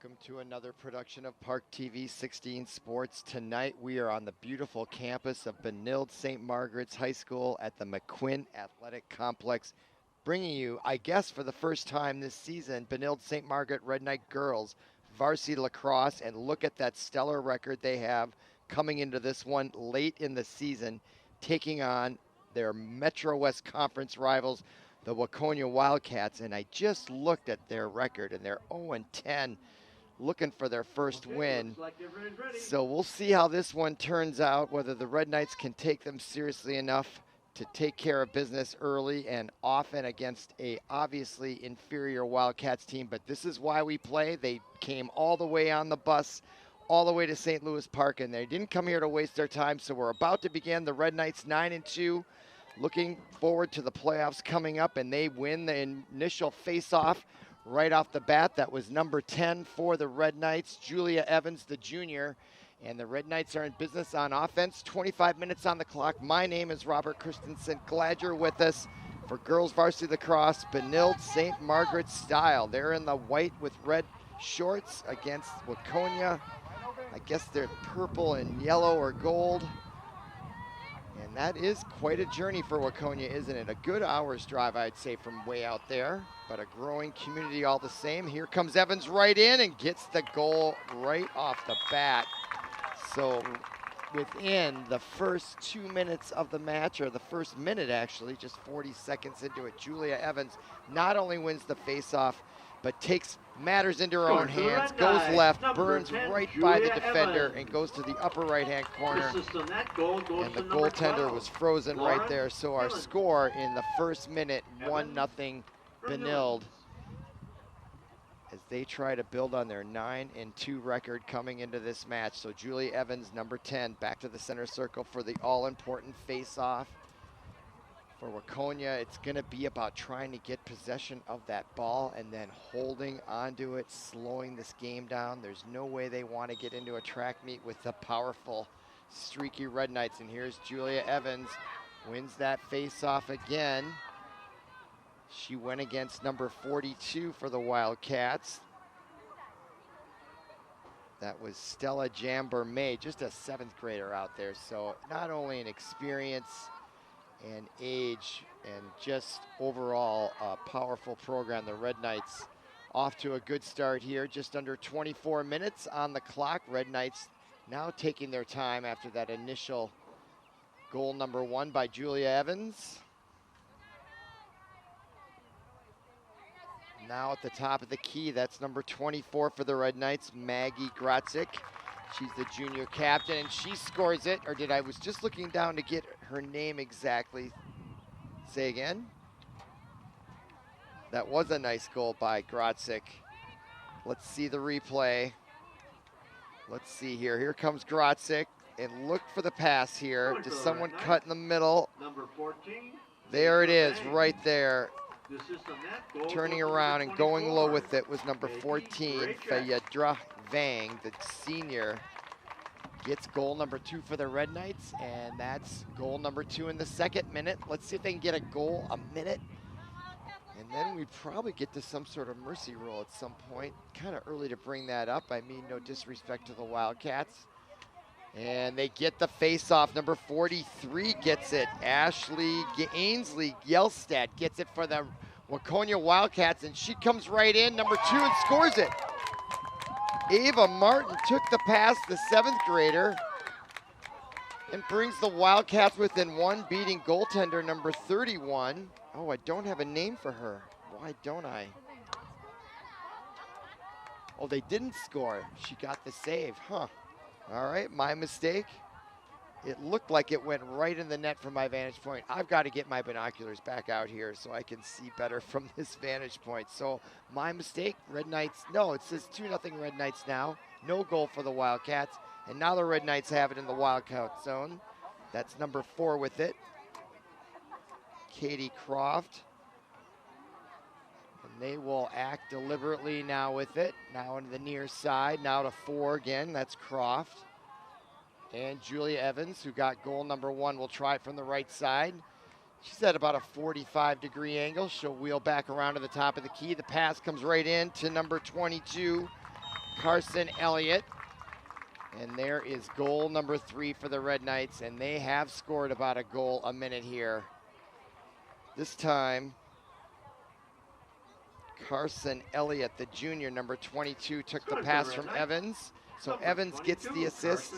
Welcome to another production of ParkTV 16 Sports. Tonight we are on the beautiful campus of Benilde-St. Margaret's High School at the McQuinn Athletic Complex, bringing you, I guess for the first time this season, Benilde-St. Margaret Red Knight girls varsity lacrosse, and look at that stellar record they have coming into this one late in the season, taking on their Metro West Conference rivals, the Waconia Wildcats. And I just looked at their record and they're 0-10, looking for their first win. So we'll see how this one turns out, whether the Red Knights can take them seriously enough to take care of business early and often against a obviously inferior Wildcats team. But this is why we play. They came all the way on the bus, all the way to St. Louis Park, and they didn't come here to waste their time. So we're about to begin. The Red Knights 9-2. Looking forward to the playoffs coming up, and they win the initial face-off right off the bat. That was number 10 for the Red Knights, Julia Evans, the junior. And the Red Knights are in business on offense. 25 minutes on the clock. My name is Robert Christensen. Glad you're with us for girls varsity lacrosse, Benilde-St. Margaret style. They're in the white with red shorts against Waconia. I guess they're purple and yellow or gold. And that is quite a journey for Waconia, isn't it? A good hour's drive, I'd say, from way out there, but a growing community all the same. Here comes Evans right in and gets the goal right off the bat. So within the first 2 minutes of the match, or the first minute actually, just 40 seconds into it, Julia Evans not only wins the face-off, but takes matters into her own hands, goes left, burns right by the defender, and goes to the upper right-hand corner. And the goaltender was frozen right there. So our score in the first minute, 1-0 Benilde, as they try to build on their 9-2 record coming into this match. So Julia Evans, number 10, back to the center circle for the all-important face-off. For Waconia, it's going to be about trying to get possession of that ball and then holding onto it, slowing this game down. There's no way they want to get into a track meet with the powerful, streaky Red Knights. And here's Julia Evans, wins that face-off again. She went against number 42 for the Wildcats. That was Stella Jamber-May, just a 7th grader out there. So not only an experience and age and just overall a powerful program. The Red Knights off to a good start here, just under 24 minutes on the clock. Red Knights now taking their time after that initial goal number 1 by Julia Evans. Now at the top of the key, that's number 24 for the Red Knights, Maggie Grotzik. She's the junior captain, and she scores it. Or did I was just looking down to get her name exactly. Say again? That was a nice goal by Grotzik. Let's see the replay. Let's see here. Here comes Grotzik, and look for the pass here. Does someone cut in the middle? Number 14. There it is, right there. Turning around and going low with it was number 14, Fayedra Vang, the senior. Gets goal number 2 for the Red Knights, and that's goal number 2 in the second minute. Let's see if they can get a goal a minute. And then we probably get to some sort of mercy rule at some point. Kind of early to bring that up. I mean, no disrespect to the Wildcats. And they get the face-off. Number 43 gets it. Ashley Ainsley Yelstad gets it for the Waconia Wildcats, and she comes right in, number 2, and scores it. Ava Martin took the pass, the 7th grader, and brings the Wildcats within 1, beating goaltender number 31. Oh, I don't have a name for her. Why don't I? Oh, they didn't score. She got the save, huh? All right, my mistake. It looked like it went right in the net from my vantage point. I've got to get my binoculars back out here so I can see better from this vantage point. So my mistake, Red Knights, no, it says 2-0 Red Knights now. No goal for the Wildcats. And now the Red Knights have it in the Wildcat zone. That's number 4 with it, Katie Croft. And they will act deliberately now with it. Now into the near side, now to 4 again, that's Croft. And Julia Evans, who got goal number 1, will try it from the right side. She's at about a 45-degree angle. She'll wheel back around to the top of the key. The pass comes right in to number 22, Carson Elliott. And there is goal number 3 for the Red Knights, and they have scored about a goal a minute here. This time, Carson Elliott, the junior, number 22, took the pass from Evans. So Evans gets the assist.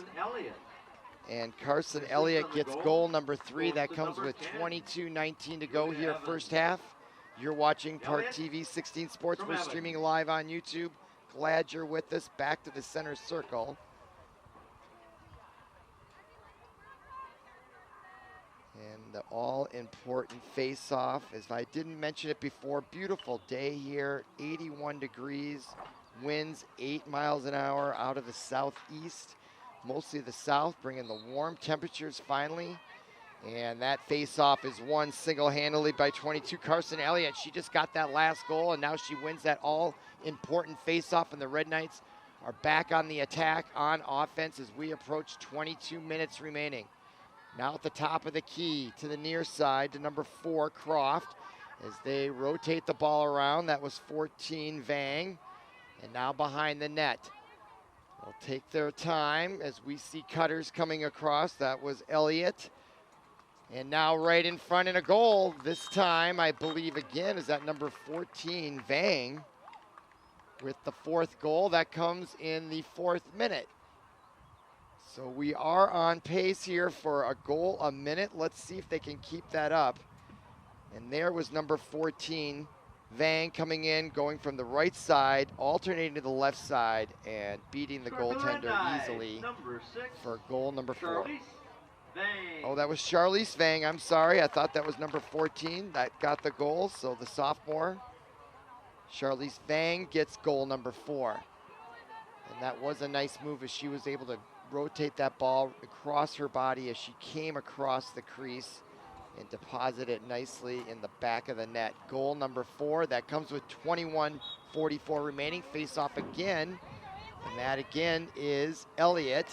And Carson Elliott gets goal number 3. That comes with 22:19 to go here, first half. You're watching ParkTV 16 Sports. We're streaming live on YouTube. Glad you're with us. Back to the center circle. And the all-important face-off, as I didn't mention it before, beautiful day here, 81 degrees, winds 8 miles an hour out of the southeast, mostly the south, bringing the warm temperatures finally. And that face-off is won single-handedly by 22 Carson Elliott. She just got that last goal, and now she wins that all-important face-off, and the Red Knights are back on the attack on offense as we approach 22 minutes remaining. Now at the top of the key to the near side to number 4, Croft, as they rotate the ball around. That was 14, Vang. And now behind the net. They'll take their time as we see cutters coming across. That was Elliott. And now right in front in a goal. This time, I believe again, is that number 14, Vang, with the 4th goal. That comes in the 4th minute. So we are on pace here for a goal a minute. Let's see if they can keep that up. And there was number 14, Vang, coming in, going from the right side, alternating to the left side, and beating the goaltender easily for goal number 4. Oh, that was Charlize Vang. I'm sorry. I thought that was number 14 that got the goal. So the sophomore, Charlize Vang, gets goal number 4. And that was a nice move as she was able to rotate that ball across her body as she came across the crease and deposit it nicely in the back of the net. Goal number 4, that comes with 21:44 remaining. Face off again, and that again is Elliott.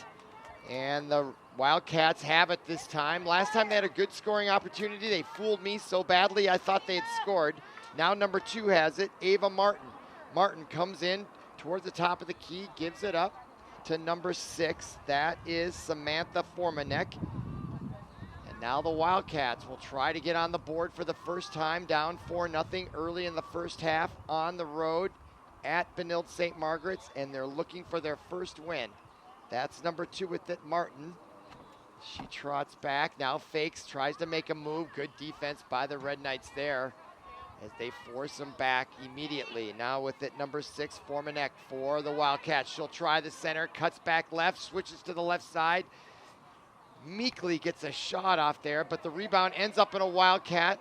And the Wildcats have it this time. Last time they had a good scoring opportunity. They fooled me so badly I thought they had scored. Now number 2 has it, Ava Martin. Martin comes in towards the top of the key, gives it up to number 6. That is Samantha Formanek. And now the Wildcats will try to get on the board for the first time, down 4-0 early in the first half on the road at Benilde-St. Margaret's, and they're looking for their first win. That's number 2 with it, Martin. She trots back, now fakes, tries to make a move. Good defense by the Red Knights there as they force them back immediately. Now with it, number 6, Formanek for the Wildcats. She'll try the center, cuts back left, switches to the left side. Meekly gets a shot off there, but the rebound ends up in a Wildcat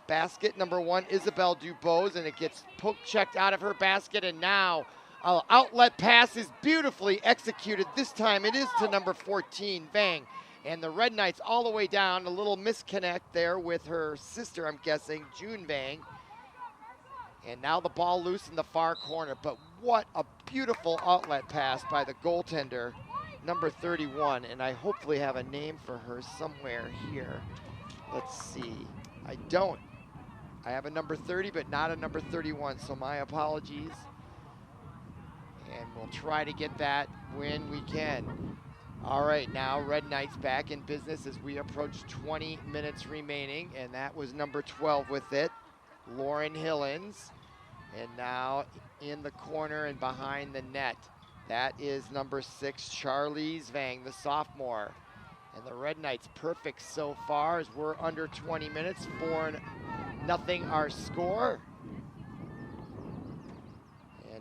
basket. Number 1, Isabel Dubose, and it gets poke-checked out of her basket, and now an outlet pass is beautifully executed. This time it is to number 14, Vang. And the Red Knights all the way down, a little misconnect there with her sister, I'm guessing, June Vang. And now the ball loose in the far corner. But what a beautiful outlet pass by the goaltender, number 31. And I hopefully have a name for her somewhere here. Let's see. I don't. I have a number 30, but not a number 31, so my apologies. And we'll try to get that when we can. All right, now Red Knights back in business as we approach 20 minutes remaining, and that was number 12 with it, Lauren Hillens. And now in the corner and behind the net, that is number 6, Charlize Vang, the sophomore. And the Red Knights perfect so far as we're under 20 minutes, 4-0 our score.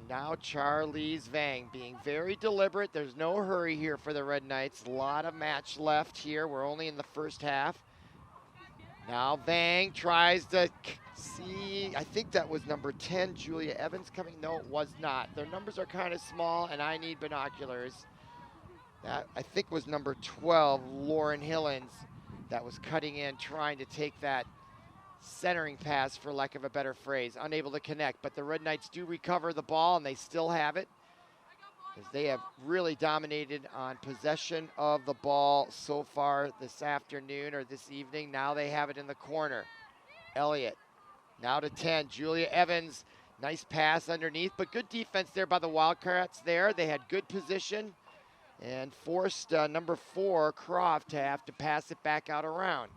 Now Charlize Vang being very deliberate. There's no hurry here for the Red Knights. A lot of match left here. We're only in the first half. Now Vang tries to see, I think that was number 10, Julia Evans coming. No, it was not. Their numbers are kind of small and I need binoculars. That I think was number 12, Lauren Hillens, that was cutting in, trying to take that centering pass, for lack of a better phrase, unable to connect. But the Red Knights do recover the ball, and they still have it, as they have really dominated on possession of the ball so far this afternoon or this evening. Now they have it in the corner. Elliott now to 10. Julia Evans Nice pass underneath, but good defense there by the Wildcats there. They had good position and forced number 4, Croft, to have to pass it back out around.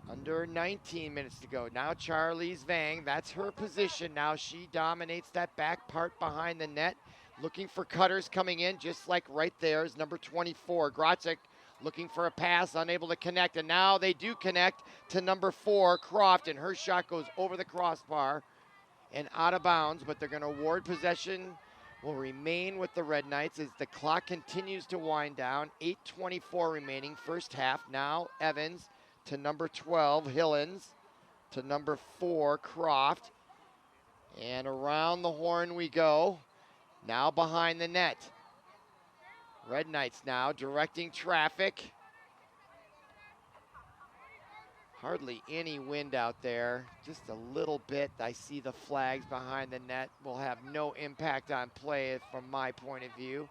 Under 19 minutes to go. Now Charlize Vang, that's her position. Now she dominates that back part behind the net. Looking for cutters coming in, just like right there is number 24, Grotzik, looking for a pass, unable to connect. And now they do connect to number 4, Croft, and her shot goes over the crossbar and out of bounds, but they're going to award possession. Will remain with the Red Knights as the clock continues to wind down. 8:24 remaining, first half. Now Evans to number 12, Hillens, to number 4, Croft. And around the horn we go. Now behind the net. Red Knights now directing traffic. Hardly any wind out there, just a little bit. I see the flags behind the net. Will have no impact on play from my point of view.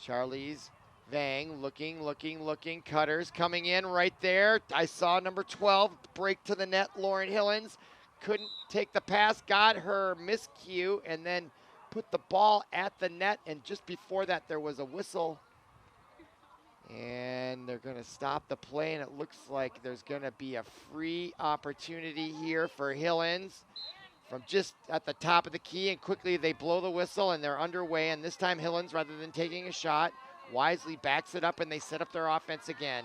Charlize Vang looking. Cutters coming in right there. I saw number 12 break to the net. Lauren Hillens couldn't take the pass, got her miscue, and then put the ball at the net. And just before that, there was a whistle. And they're going to stop the play, and it looks like there's going to be a free opportunity here for Hillens from just at the top of the key, and quickly they blow the whistle, and they're underway. And this time Hillens, rather than taking a shot, wisely backs it up, and they set up their offense again.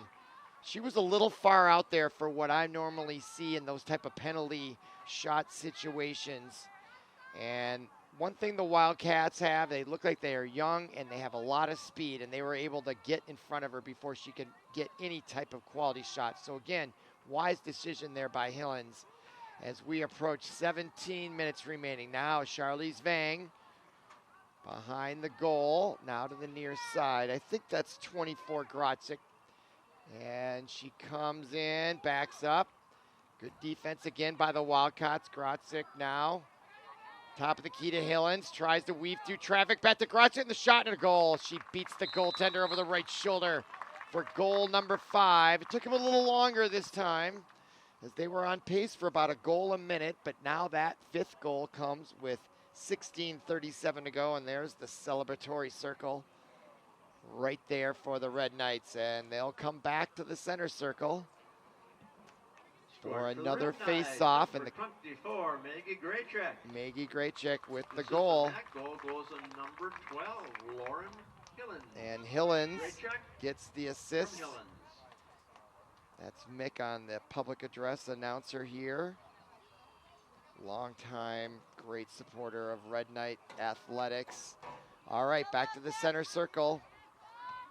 She was a little far out there for what I normally see in those type of penalty shot situations. And one thing the Wildcats have, they look like they are young and they have a lot of speed, and they were able to get in front of her before she could get any type of quality shot. So again, wise decision there by Hillens as we approach 17 minutes remaining. Now Charlize Vang behind the goal, now to the near side. I think that's 24, Grotzik. And she comes in, backs up. Good defense again by the Wildcats. Grotzik now. Top of the key to Hillens, tries to weave through traffic, back to Grotzik, and the shot and a goal. She beats the goaltender over the right shoulder for goal number 5. It took him a little longer this time as they were on pace for about a goal a minute, but now that 5th goal comes with 16:37 to go, and there's the celebratory circle right there for the Red Knights, and they'll come back to the center circle for another face-off, and the 24, Maggie Graycheck with the goal. That goal goes to number 12, Lauren Hillens. And Hillens gets the From assist. Hillens. That's Mick on the public address announcer here. Longtime great supporter of Red Knight athletics. All right, back to the center circle.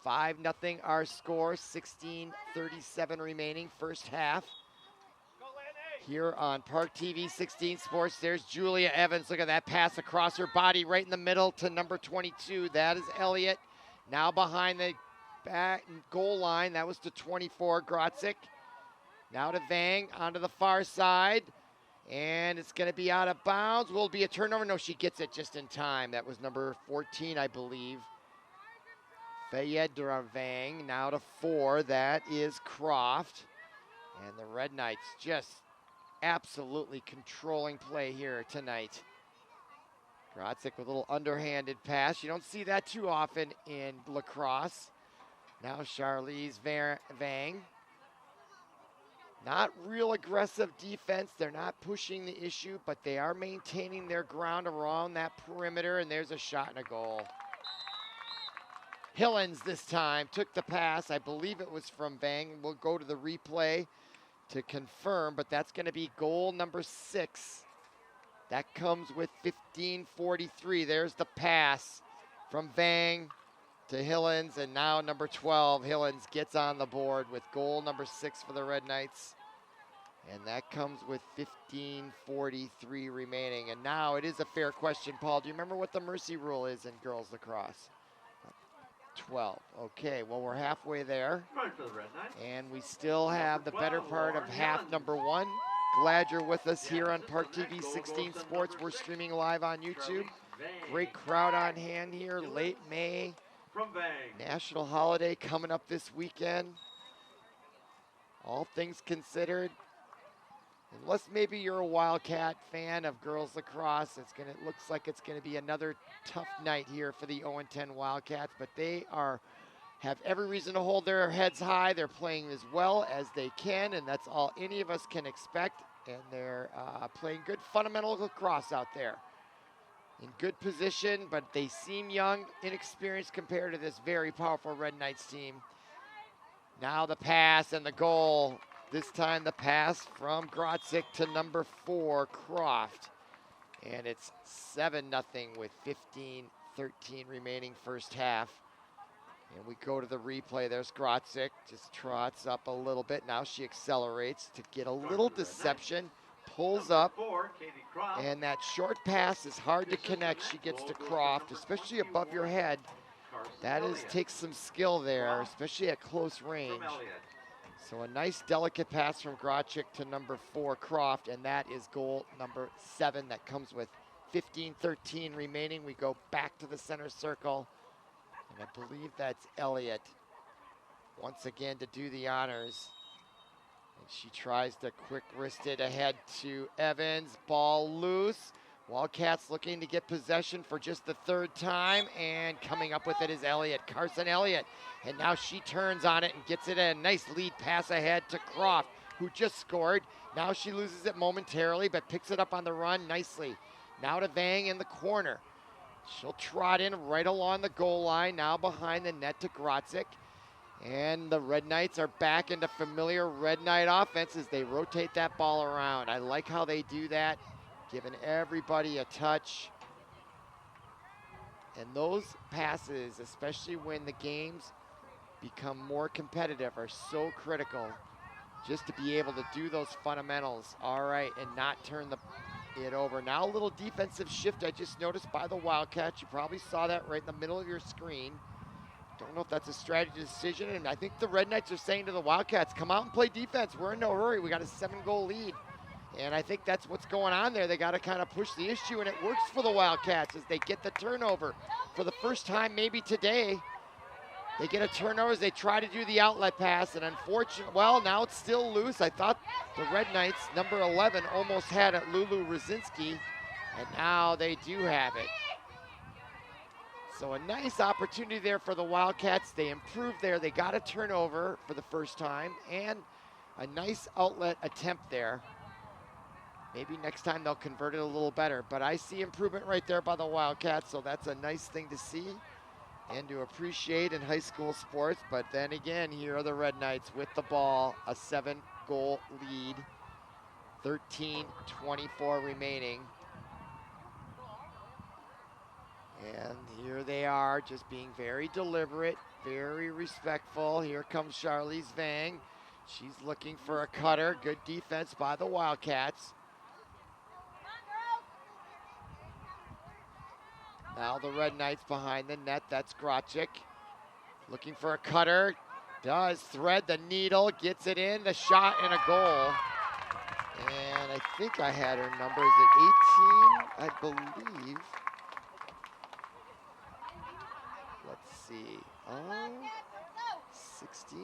5-0 our score, 16:37 remaining, first half. Here on ParkTV 16 Sports, there's Julia Evans. Look at that pass across her body right in the middle to number 22. That is Elliott. Now behind the back goal line. That was to 24, Grotzik. Now to Vang onto the far side. And it's going to be out of bounds. Will it be a turnover? No, she gets it just in time. That was number 14, I believe. Fayedra Vang. Now to 4. That is Croft. And the Red Knights just absolutely controlling play here tonight. Grotzik with a little underhanded pass. You don't see that too often in lacrosse. Now Charlize Vang. Not real aggressive defense. They're not pushing the issue, but they are maintaining their ground around that perimeter, and there's a shot and a goal. Hillens this time took the pass. I believe it was from Vang. We'll go to the replay to confirm, but that's going to be goal number 6. That comes with 15:43. There's the pass from Vang to Hillens, and now number 12, Hillens gets on the board with goal number 6 for the Red Knights. And that comes with 15:43 remaining. And now it is a fair question, Paul. Do you remember what the mercy rule is in girls lacrosse? 12. Okay, well, we're halfway there. And we still have the better part of half number 1. Glad you're with us here on ParkTV 16 Sports. We're streaming live on YouTube. Great crowd on hand here. Late May. National holiday coming up this weekend. All things considered, Unless maybe you're a Wildcat fan of girls lacrosse, it looks like it's gonna be another tough night here for the 0-10 Wildcats, but they have every reason to hold their heads high. They're playing as well as they can, and that's all any of us can expect. And they're playing good fundamental lacrosse out there. In good position, but they seem young, inexperienced compared to this very powerful Red Knights team. Now the pass and the goal. This time the pass from Grotzik to number 4, Croft. And it's 7-0 with 15-13 remaining first half. And we go to the replay. There's Grotzik, just trots up a little bit. Now she accelerates to get a little deception, pulls up, and that short pass is hard to connect. She gets to Croft, especially above your head. That takes some skill there, especially at close range. So a nice delicate pass from Grotzik to number 4, Croft, and that is goal number 7 that comes with 15-13 remaining. We go back to the center circle, and I believe that's Elliott once again to do the honors. And she tries to quick wrist it ahead to Evans, ball loose. Wildcats looking to get possession for just the 3rd time, and coming up with it is Elliott, Carson Elliott. And now she turns on it and gets it in. Nice lead pass ahead to Croft, who just scored. Now she loses it momentarily, but picks it up on the run nicely. Now to Vang in the corner. She'll trot in right along the goal line, now behind the net to Grotzik. And the Red Knights are back into familiar Red Knight offense as they rotate that ball around. I like how they do that, giving everybody a touch. And those passes, especially when the games become more competitive, are so critical, just to be able to do those fundamentals, all right, and not turn it over. Now a little defensive shift I just noticed by the Wildcats. You probably saw that right in the middle of your screen. Don't know if that's a strategy decision, and I think the Red Knights are saying to the Wildcats, come out and play defense. We're in no hurry. We got a 7-goal lead. And I think that's what's going on there. They got to kind of push the issue, and it works for the Wildcats as they get the turnover. For the first time maybe today, they get a turnover as they try to do the outlet pass, and unfortunately, well, now it's still loose. I thought the Red Knights, number 11, almost had it, Lulu Rosinski, and now they do have it. So a nice opportunity there for the Wildcats. They improved there. They got a turnover for the first time, and a nice outlet attempt there. Maybe next time they'll convert it a little better, but I see improvement right there by the Wildcats, so that's a nice thing to see and to appreciate in high school sports. But then again, here are the Red Knights with the ball, a 7-goal lead, 13:24 remaining. And here they are, just being very deliberate, very respectful. Here comes Charlize Vang. She's looking for a cutter. Good defense by the Wildcats. Now the Red Knights behind the net. That's Grotzik. Looking for a cutter. Does thread the needle. Gets it in. The shot and a goal. And I think I had her number. Is it 18? I believe. Let's see. 16?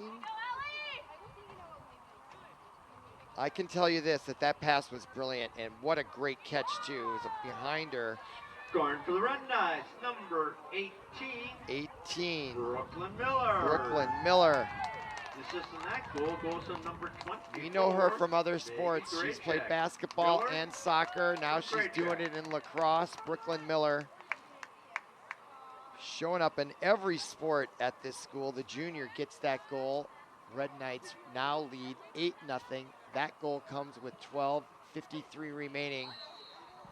I can tell you this, that pass was brilliant, and what a great catch, too. It was behind her. Scoring for the Red Knights, number 18. Brooklyn Miller. Brooklyn Miller. The assist in that goal goes to number 20. We know her from other sports. She's played basketball and soccer. Now she's doing it in lacrosse. Brooklyn Miller showing up in every sport at this school. The junior gets that goal. Red Knights now lead 8-0. That goal comes with 12:53 remaining.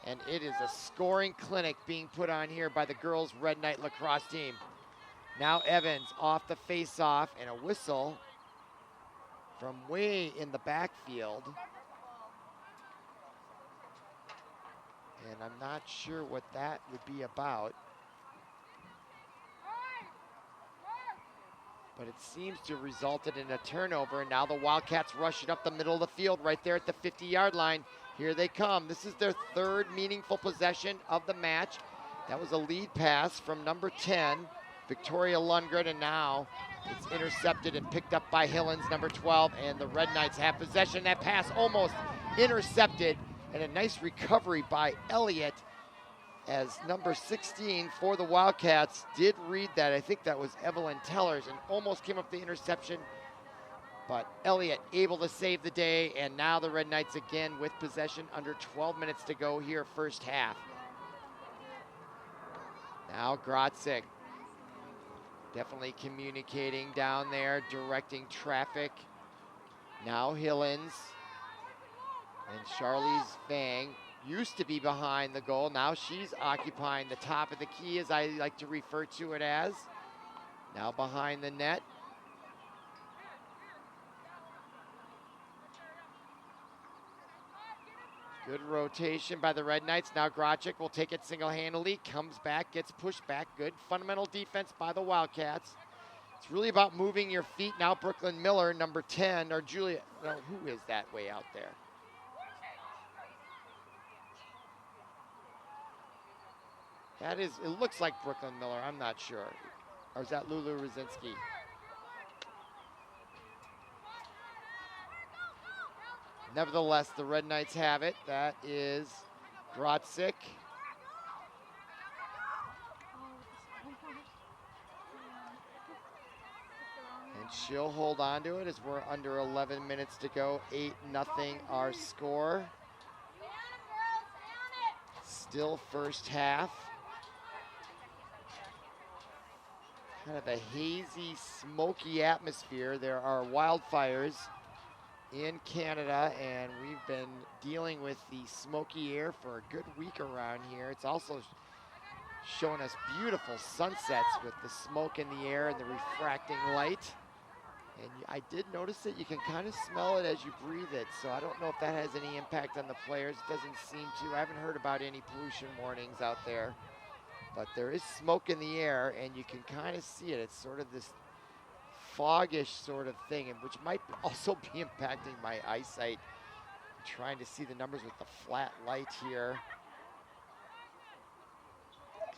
And it is a scoring clinic being put on here by the girls' Red Knight lacrosse team. Now Evans off the face-off, and a whistle from way in the backfield. And I'm not sure what that would be about. But it seems to have resulted in a turnover, and now the Wildcats rush it up the middle of the field right there at the 50-yard line. Here they come. This is their 3rd meaningful possession of the match. That was a lead pass from number 10, Victoria Lundgren, and now it's intercepted and picked up by Hillens, number 12, and the Red Knights have possession. That pass almost intercepted, and a nice recovery by Elliott, as number 16 for the Wildcats did read that. I think that was Evelyn Tellers, and almost came up the interception, but Elliott able to save the day, and now the Red Knights again with possession, under 12 minutes to go here, first half. Now Grotzik definitely communicating down there, directing traffic. Now Hillens, and Charlize Vang used to be behind the goal. Now she's occupying the top of the key, as I like to refer to it as. Now behind the net. Good rotation by the Red Knights. Now Grotzik will take it single-handedly, comes back, gets pushed back. Good fundamental defense by the Wildcats. It's really about moving your feet. Now Brooklyn Miller, number 10, or Julia, no, who is that way out there? That is, it looks like Brooklyn Miller, I'm not sure. Or is that Lulu Rosinski? Nevertheless, the Red Knights have it. That is Grotzik. And she'll hold on to it as we're under 11 minutes to go. 8-0 our score. Still first half. Kind of a hazy, smoky atmosphere. There are wildfires in Canada, and we've been dealing with the smoky air for a good week around here. It's also showing us beautiful sunsets with the smoke in the air and the refracting light. And I did notice that you can kind of smell it as you breathe it, so I don't know if that has any impact on the players. It doesn't seem to. I haven't heard about any pollution warnings out there, but there is smoke in the air, and you can kind of see it. It's sort of this foggish sort of thing, and which might also be impacting my eyesight. I'm trying to see the numbers with the flat light here.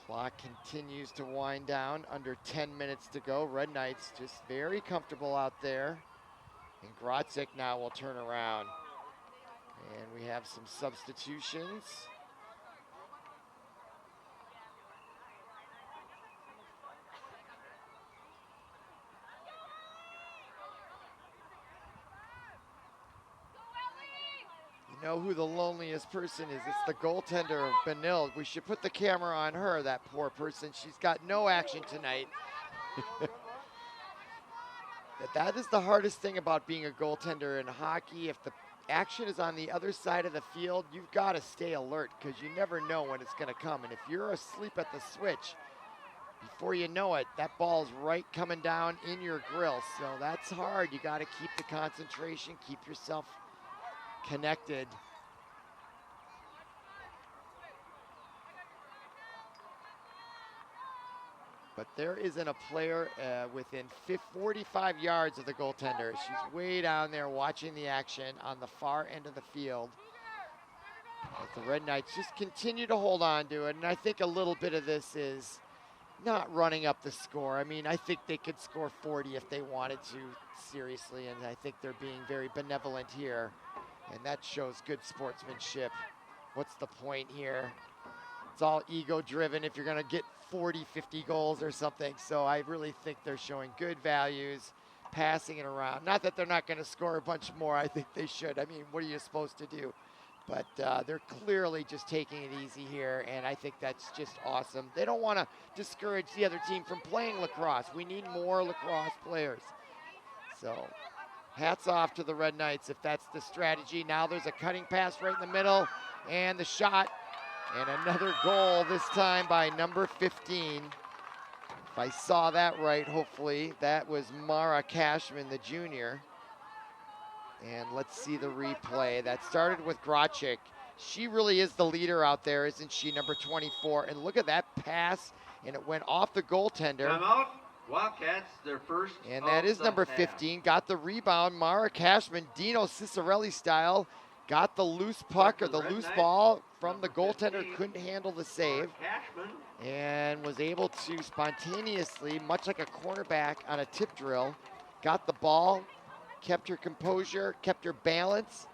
Clock continues to wind down, under 10 minutes to go. Red Knights just very comfortable out there. And Grotzik now will turn around. And we have some substitutions. You know who the loneliest person is? It's the goaltender of Benilde. We should put the camera on her, that poor person. She's got no action tonight. That is the hardest thing about being a goaltender in hockey. If the action is on the other side of the field, you've got to stay alert, because you never know when it's going to come. And if you're asleep at the switch, before you know it, that ball's right coming down in your grill. So that's hard. You got to keep the concentration, keep yourself connected. But there isn't a player within 45 yards of the goaltender. She's way down there watching the action on the far end of the field. But the Red Knights just continue to hold on to it, and I think a little bit of this is not running up the score. I mean, I think they could score 40 if they wanted to, seriously, and I think they're being very benevolent here. And that shows good sportsmanship. What's the point here? It's all ego-driven if you're going to get 40, 50 goals or something. So I really think they're showing good values, passing it around. Not that they're not going to score a bunch more. I think they should. I mean, what are you supposed to do? But they're clearly just taking it easy here, and I think that's just awesome. They don't want to discourage the other team from playing lacrosse. We need more lacrosse players. So hats off to the Red Knights if that's the strategy. Now there's a cutting pass right in the middle, and the shot, and another goal, this time by number 15. If I saw that right, hopefully, that was Mara Cashman, the junior. And let's see the replay. That started with Grotzik. She really is the leader out there, isn't she, number 24? And look at that pass, and it went off the goaltender. Time out. Wildcats, their first. And that is number 15. Got the rebound. Mara Cashman, Dino Cicerelli style, got the loose puck or the loose ball from the goaltender. Couldn't handle the save. And was able to spontaneously, much like a cornerback on a tip drill, got the ball, kept her composure, kept her balance,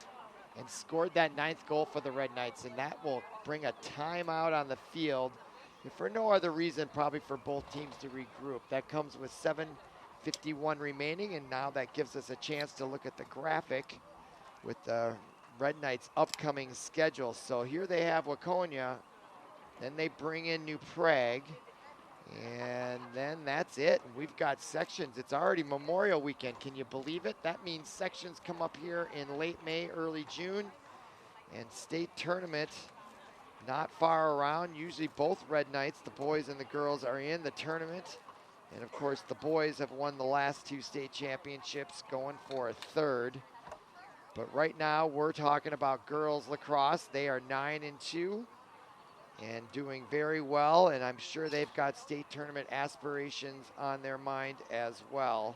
and scored that 9th goal for the Red Knights, and that will bring a timeout on the field, if for no other reason, probably for both teams to regroup. That comes with 7:51 remaining, and now that gives us a chance to look at the graphic with the Red Knights' upcoming schedule. So here they have Waconia, then they bring in New Prague, and then that's it. We've got sections. It's already Memorial Weekend. Can you believe it? That means sections come up here in late May, early June, and state tournament not far around. Usually both Red Knights, the boys and the girls, are in the tournament. And of course, the boys have won the last 2 state championships, going for a 3rd. But right now, we're talking about girls lacrosse. They are 9-2 and doing very well, and I'm sure they've got state tournament aspirations on their mind as well.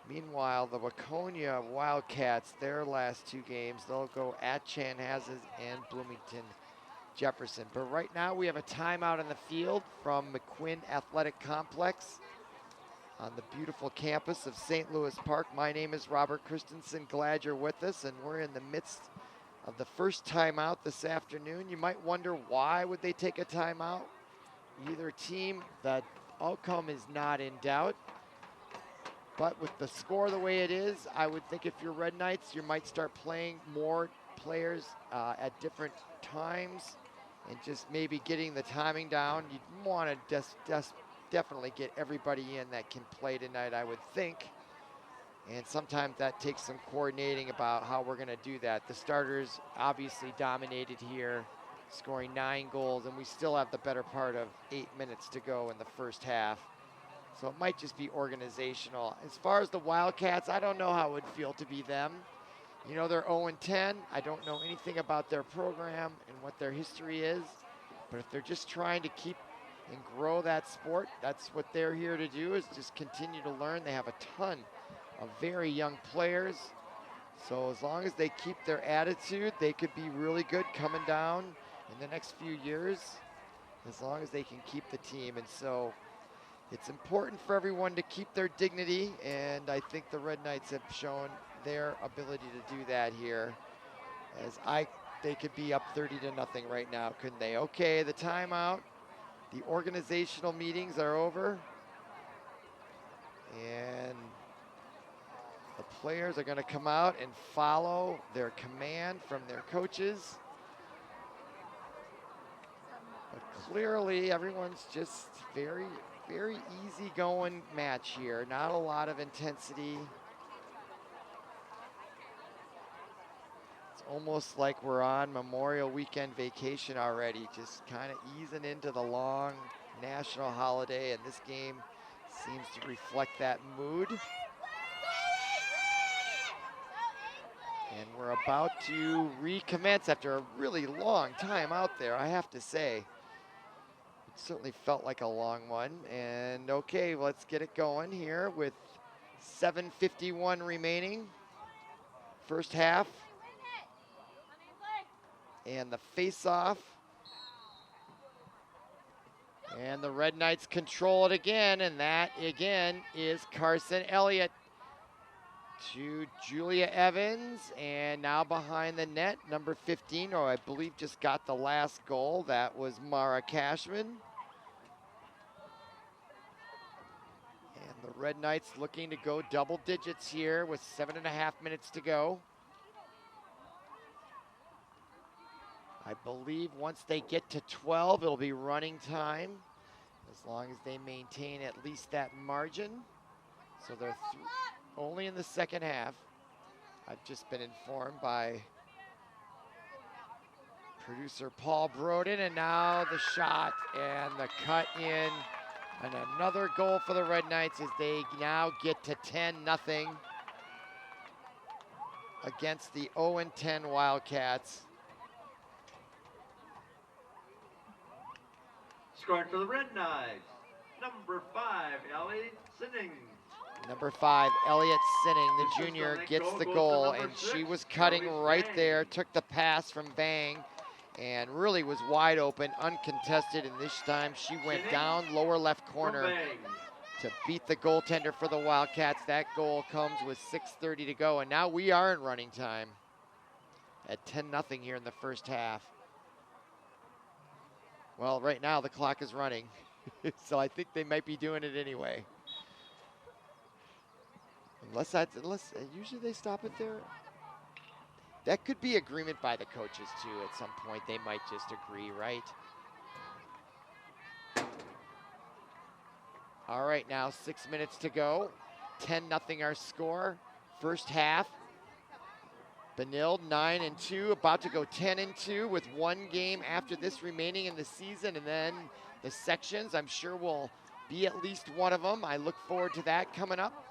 Meanwhile, the Waconia Wildcats, their last 2 games, they'll go at Chanhassen and Bloomington Jefferson. But right now, we have a timeout on the field from McQuinn Athletic Complex on the beautiful campus of St. Louis Park. My name is Robert Christensen. Glad you're with us, and we're in the midst of the first timeout this afternoon. You might wonder, why would they take a timeout? Either team, the outcome is not in doubt. But with the score the way it is, I would think if you're Red Knights, you might start playing more players at different times and just maybe getting the timing down. You'd want to definitely get everybody in that can play tonight, I would think. And sometimes that takes some coordinating about how we're going to do that. The starters obviously dominated here, scoring 9 goals, and we still have the better part of 8 minutes to go in the first half. So it might just be organizational. As far as the Wildcats, I don't know how it would feel to be them. You know, they're 0-10. I don't know anything about their program and what their history is. But if they're just trying to keep and grow that sport, that's what they're here to do, is just continue to learn. They have a ton of very young players. So as long as they keep their attitude, they could be really good coming down in the next few years, as long as they can keep the team. And so it's important for everyone to keep their dignity, and I think the Red Knights have shown their ability to do that here. They could be up 30-0 right now, couldn't they? Okay, the timeout. The organizational meetings are over, and the players are going to come out and follow their command from their coaches. But clearly, everyone's just very, very easy-going match here. Not a lot of intensity. It's almost like we're on Memorial Weekend vacation already, just kind of easing into the long national holiday, and this game seems to reflect that mood. And we're about to recommence after a really long time out there, I have to say. It certainly felt like a long one. And okay, let's get it going here with 7:51 remaining. First half. And the face-off. And the Red Knights control it again, and that again is Carson Elliott to Julia Evans, and now behind the net, number 15, I believe just got the last goal. That was Mara Cashman. And the Red Knights looking to go double digits here with 7.5 minutes to go. I believe once they get to 12, it'll be running time, as long as they maintain at least that margin. So they're only in the second half. I've just been informed by producer Paul Broden, and now the shot and the cut in, and another goal for the Red Knights as they now get to 10-0 against the 0-10 Wildcats. Scoring for the Red Knights, number 5, Ellie Sinning. Number 5, Elliott Sinning, the junior, gets the goal, and she was cutting right there, took the pass from Bang, and really was wide open, uncontested, and this time she went down lower left corner to beat the goaltender for the Wildcats. That goal comes with 6:30 to go, and now we are in running time. at 10-0 here in the first half. Well, right now the clock is running, so I think they might be doing it anyway. Unless usually they stop it there. That could be agreement by the coaches too. At some point, they might just agree, right? All right, now 6 minutes to go. 10-0 our score. First half. Benilde 9-2, about to go 10-2 with one game after this remaining in the season, and then the sections, I'm sure will be at least one of them. I look forward to that coming up.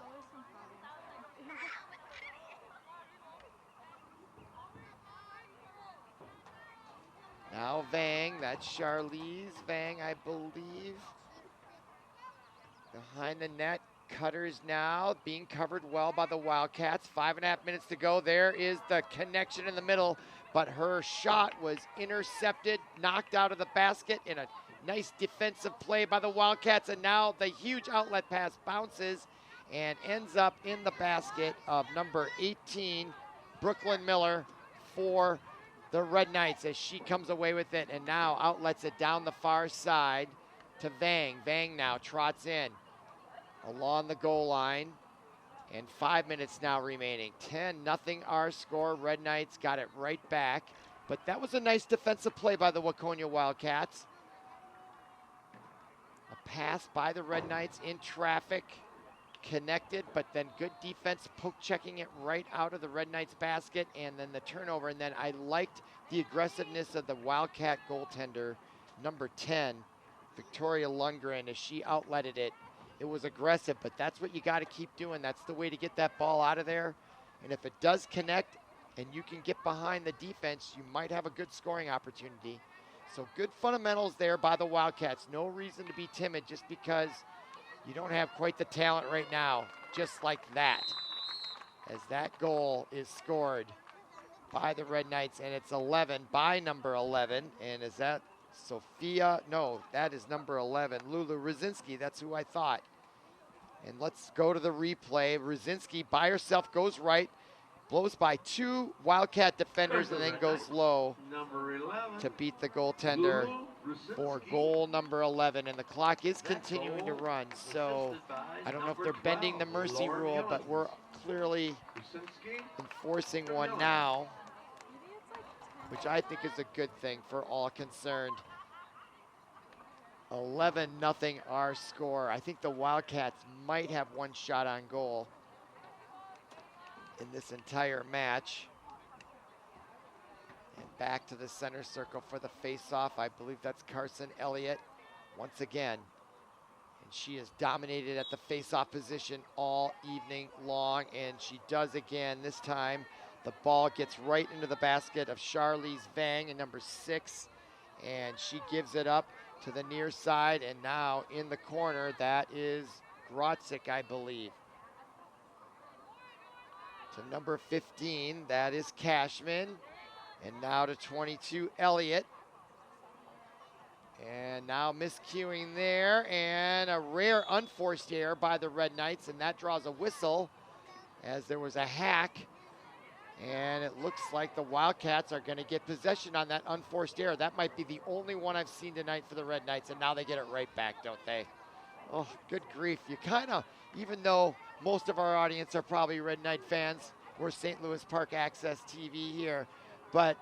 Now Vang, that's Charlize Vang, I believe. Behind the net, Cutters now being covered well by the Wildcats. 5.5 minutes to go. There is the connection in the middle, but her shot was intercepted, knocked out of the basket in a nice defensive play by the Wildcats, and now the huge outlet pass bounces and ends up in the basket of number 18, Brooklyn Miller, for the Red Knights as she comes away with it and now outlets it down the far side to Vang. Vang now trots in along the goal line, and 5 minutes now remaining. 10-0 our score. Red Knights got it right back, but that was a nice defensive play by the Waconia Wildcats. A pass by the Red Knights in traffic, connected, but then good defense, poke checking it right out of the Red Knights basket, and then the turnover. And then I liked the aggressiveness of the Wildcat goaltender, number 10, Victoria Lundgren, as she outletted it. It was aggressive, but that's what you got to keep doing. That's the way to get that ball out of there. And if it does connect and you can get behind the defense, you might have a good scoring opportunity. So good fundamentals there by the Wildcats. No reason to be timid just because you don't have quite the talent right now. Just like that. As that goal is scored by the Red Knights, and it's 11 by number 11. And is that Sophia? No, that is number 11. Lulu Rosinski, that's who I thought. And let's go to the replay. Rosinski by herself goes right, blows by two Wildcat defenders, and then goes low to beat the goaltender for goal number 11. And the clock is continuing to run. So I don't know if they're bending the mercy rule, but we're clearly enforcing one now, which I think is a good thing for all concerned. 11-0 our score. I think the Wildcats might have one shot on goal in this entire match. And back to the center circle for the face-off. I believe that's Carson Elliott once again. And she has dominated at the face-off position all evening long, and she does again. This time the ball gets right into the basket of Charlize Vang, and number 6, and she gives it up to the near side, and now in the corner, that is Grotzik, I believe. To number 15, that is Cashman, and now to 22, Elliott. And now miscuing there, and a rare unforced error by the Red Knights, and that draws a whistle as there was a hack. And it looks like the Wildcats are going to get possession on that unforced error. That might be the only one I've seen tonight for the Red Knights, and now they get it right back, don't they? Oh, good grief. You kind of, even though most of our audience are probably Red Knight fans, we're St. Louis Park Access TV here, but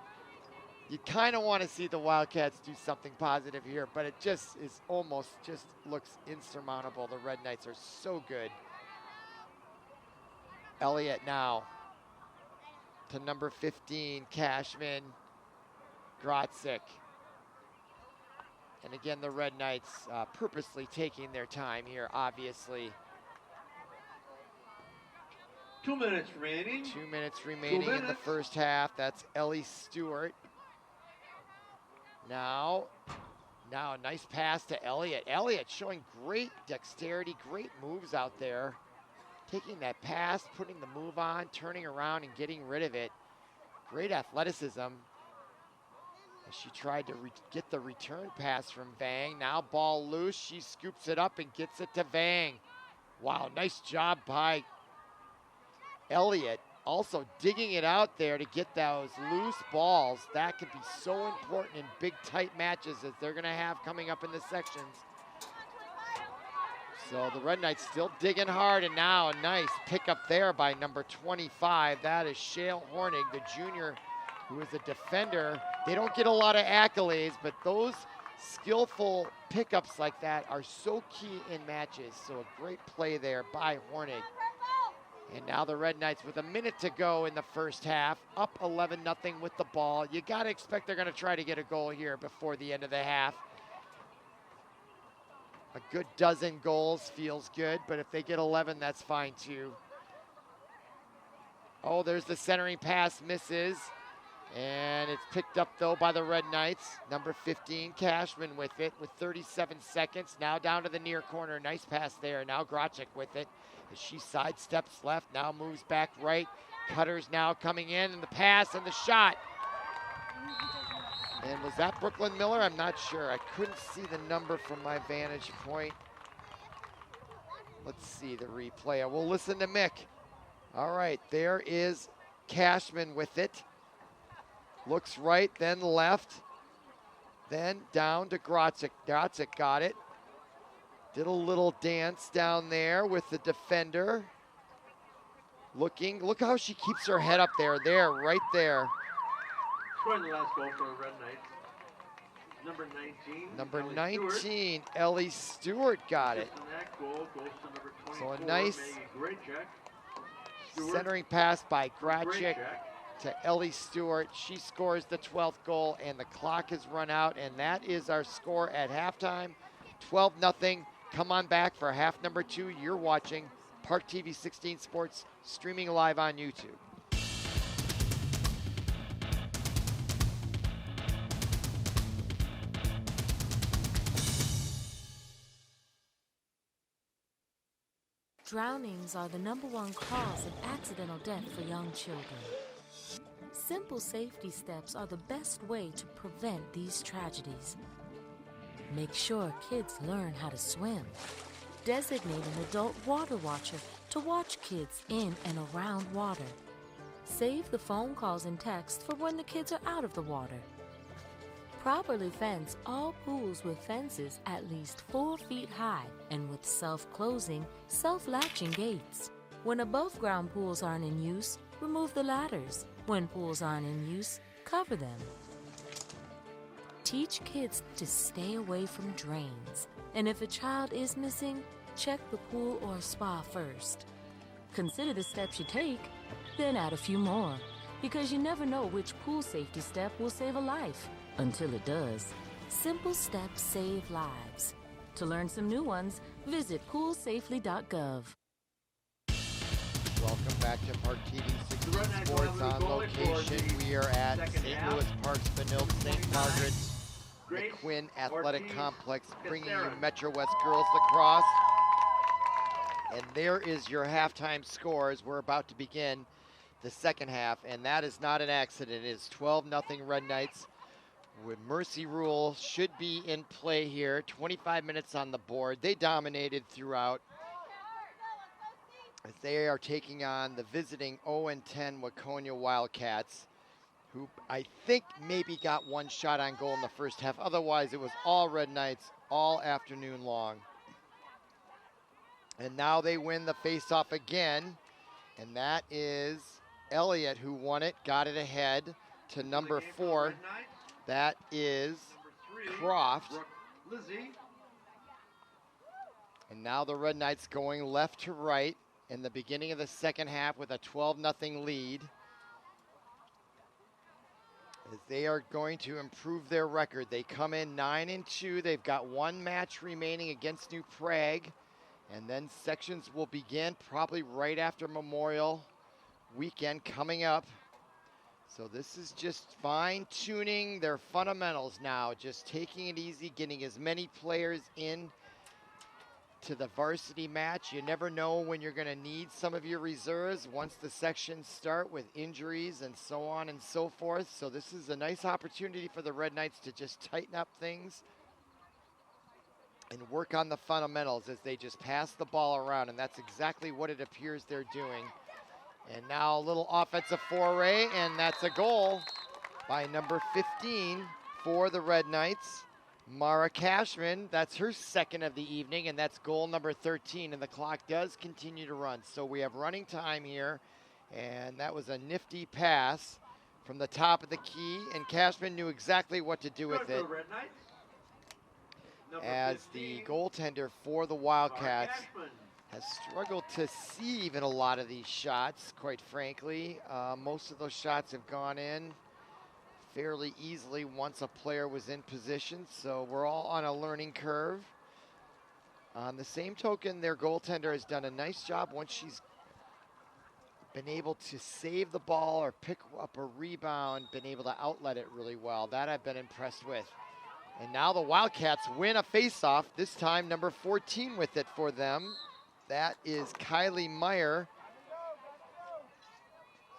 you kind of want to see the Wildcats do something positive here, but it just is almost just looks insurmountable. The Red Knights are so good. Elliott now to number 15, Cashman, Grotzik. And again, the Red Knights purposely taking their time here, obviously. 2 minutes remaining. 2 minutes remaining in the first half. That's Ellie Stewart. Now a nice pass to Elliott. Elliott showing great dexterity, great moves out there. Taking that pass, putting the move on, turning around and getting rid of it. Great athleticism. As she tried to get the return pass from Vang. Now ball loose, she scoops it up and gets it to Vang. Wow, nice job by Elliott also digging it out there to get those loose balls. That could be so important in big, tight matches as they're going to have coming up in the sections. So the Red Knights still digging hard, and now a nice pickup there by number 25. That is Shale Hornig, the junior, who is a defender. They don't get a lot of accolades, but those skillful pickups like that are so key in matches. So a great play there by Hornig. And now the Red Knights with a minute to go in the first half, up 11-0 with the ball. You got to expect they're going to try to get a goal here before the end of the half. A good dozen goals feels good, but if they get 11, that's fine too. Oh, there's the centering pass, misses. And it's picked up though by the Red Knights. Number 15, Cashman with it with 37 seconds. Now down to the near corner, nice pass there. Now Grachik with it as she sidesteps left, now moves back right. Cutter's now coming in, and the pass and the shot. And was that Brooklyn Miller? I'm not sure. I couldn't see the number from my vantage point. Let's see the replay. We'll listen to Mick. All right, there is Cashman with it. Looks right, then left, then down to Grachik. Grachik got it. Did a little dance down there with the defender. Looking, look how she keeps her head up there, right there. Scoring the last goal for the Red Knights. Number 19. Number Ellie 19, Ellie Stewart got it. And that goal goes to number 24. So a nice centering pass by Grachik to Ellie Stewart. She scores the 12th goal, and the clock has run out, and that is our score at halftime. 12-0. Come on back for half number 2. You're watching ParkTV 16 Sports, streaming live on YouTube. Drownings are the #1 cause of accidental death for young children. Simple safety steps are the best way to prevent these tragedies. Make sure kids learn how to swim. Designate an adult water watcher to watch kids in and around water. Save the phone calls and texts for when the kids are out of the water. Properly fence all pools with fences at least 4 feet high and with self-closing, self-latching gates. When above-ground pools aren't in use, remove the ladders. When pools aren't in use, cover them. Teach kids to stay away from drains. And if a child is missing, check the pool or spa first. Consider the steps you take, then add a few more. Because you never know which pool safety step will save a life. Until it does. Simple steps save lives. To learn some new ones, visit poolsafely.gov. Welcome back to ParkTV 16 Sports on location. We are at St. Louis Park's Benilde-St. Margaret's McQuinn Athletic Complex, bringing you Metro West Girls Lacrosse. And there is your halftime scores. We're about to begin the second half, and that is not an accident. It is 12-0 Red Knights. With Mercy Rule should be in play here. 25 minutes on the board. They dominated throughout as they are taking on the visiting 0-10 Waconia Wildcats, who I think maybe got one shot on goal in the first half. Otherwise, it was all Red Knights all afternoon long. And now they win the faceoff again, and that is Elliott who won it, got it ahead to number 4. That is Croft. And now the Red Knights going left to right in the beginning of the second half with a 12-0 lead. As they are going to improve their record. They come in 9-2. They've got one match remaining against New Prague. And then sections will begin probably right after Memorial Weekend coming up. So this is just fine-tuning their fundamentals now, just taking it easy, getting as many players in to the varsity match. You never know when you're going to need some of your reserves once the sections start with injuries and so on and so forth. So this is a nice opportunity for the Red Knights to just tighten up things and work on the fundamentals as they just pass the ball around, and that's exactly what it appears they're doing. And now a little offensive foray, and that's a goal by number 15 for the Red Knights. Mara Cashman, that's her second of the evening, and that's goal number 13, and the clock does continue to run. So we have running time here, and that was a nifty pass from the top of the key, and Cashman knew exactly what to do with it, as the goaltender for the Wildcats has struggled to see even a lot of these shots, quite frankly. Most of those shots have gone in fairly easily once a player was in position, so we're all on a learning curve. On the same token, their goaltender has done a nice job once she's been able to save the ball or pick up a rebound, been able to outlet it really well. That I've been impressed with. And now the Wildcats win a faceoff, this time number 14 with it for them. That is Kylie Meyer.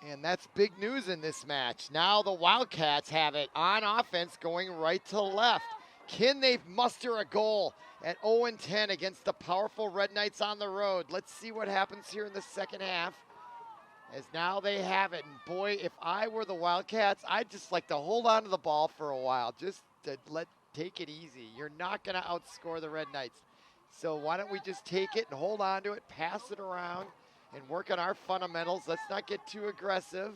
And that's big news in this match. Now the Wildcats have it on offense going right to left. Can they muster a goal at 0-10 against the powerful Red Knights on the road? Let's see what happens here in the second half, as now they have it. And boy, if I were the Wildcats, I'd just like to hold on to the ball for a while, just to take it easy. You're not going to outscore the Red Knights. So why don't we just take it and hold on to it, pass it around, and work on our fundamentals. Let's not get too aggressive.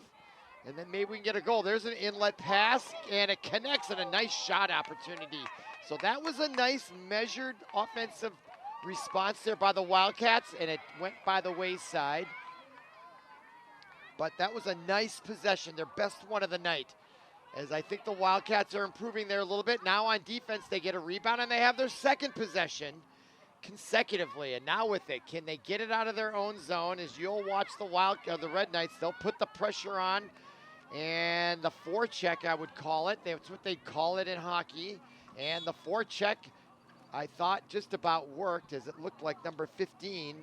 And then maybe we can get a goal. There's an inlet pass, and it connects, and a nice shot opportunity. So that was a nice measured offensive response there by the Wildcats, and it went by the wayside. But that was a nice possession, their best one of the night, as I think the Wildcats are improving there a little bit. Now on defense, they get a rebound, and they have their second possession consecutively. And now with it, can they get it out of their own zone? As you'll watch the Red Knights, they'll put the pressure on, and the forecheck, I would call it. That's what they call it in hockey. And the forecheck, I thought, just about worked, as it looked like number 15,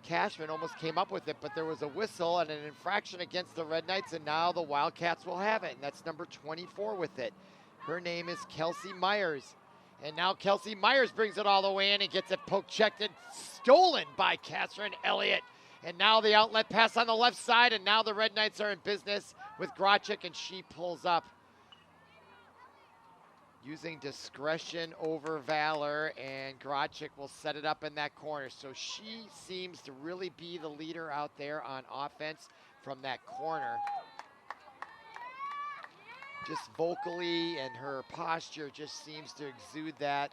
Cashman, almost came up with it, but there was a whistle and an infraction against the Red Knights, and now the Wildcats will have it, and that's number 24 with it. Her name is Kelsey Myers. And now Kelsey Myers brings it all the way in and gets it poke-checked and stolen by Catherine Elliott. And now the outlet pass on the left side, and now the Red Knights are in business with Grachik, and she pulls up. Using discretion over valor, and Grachik will set it up in that corner. So she seems to really be the leader out there on offense from that corner. Just vocally, and her posture just seems to exude that.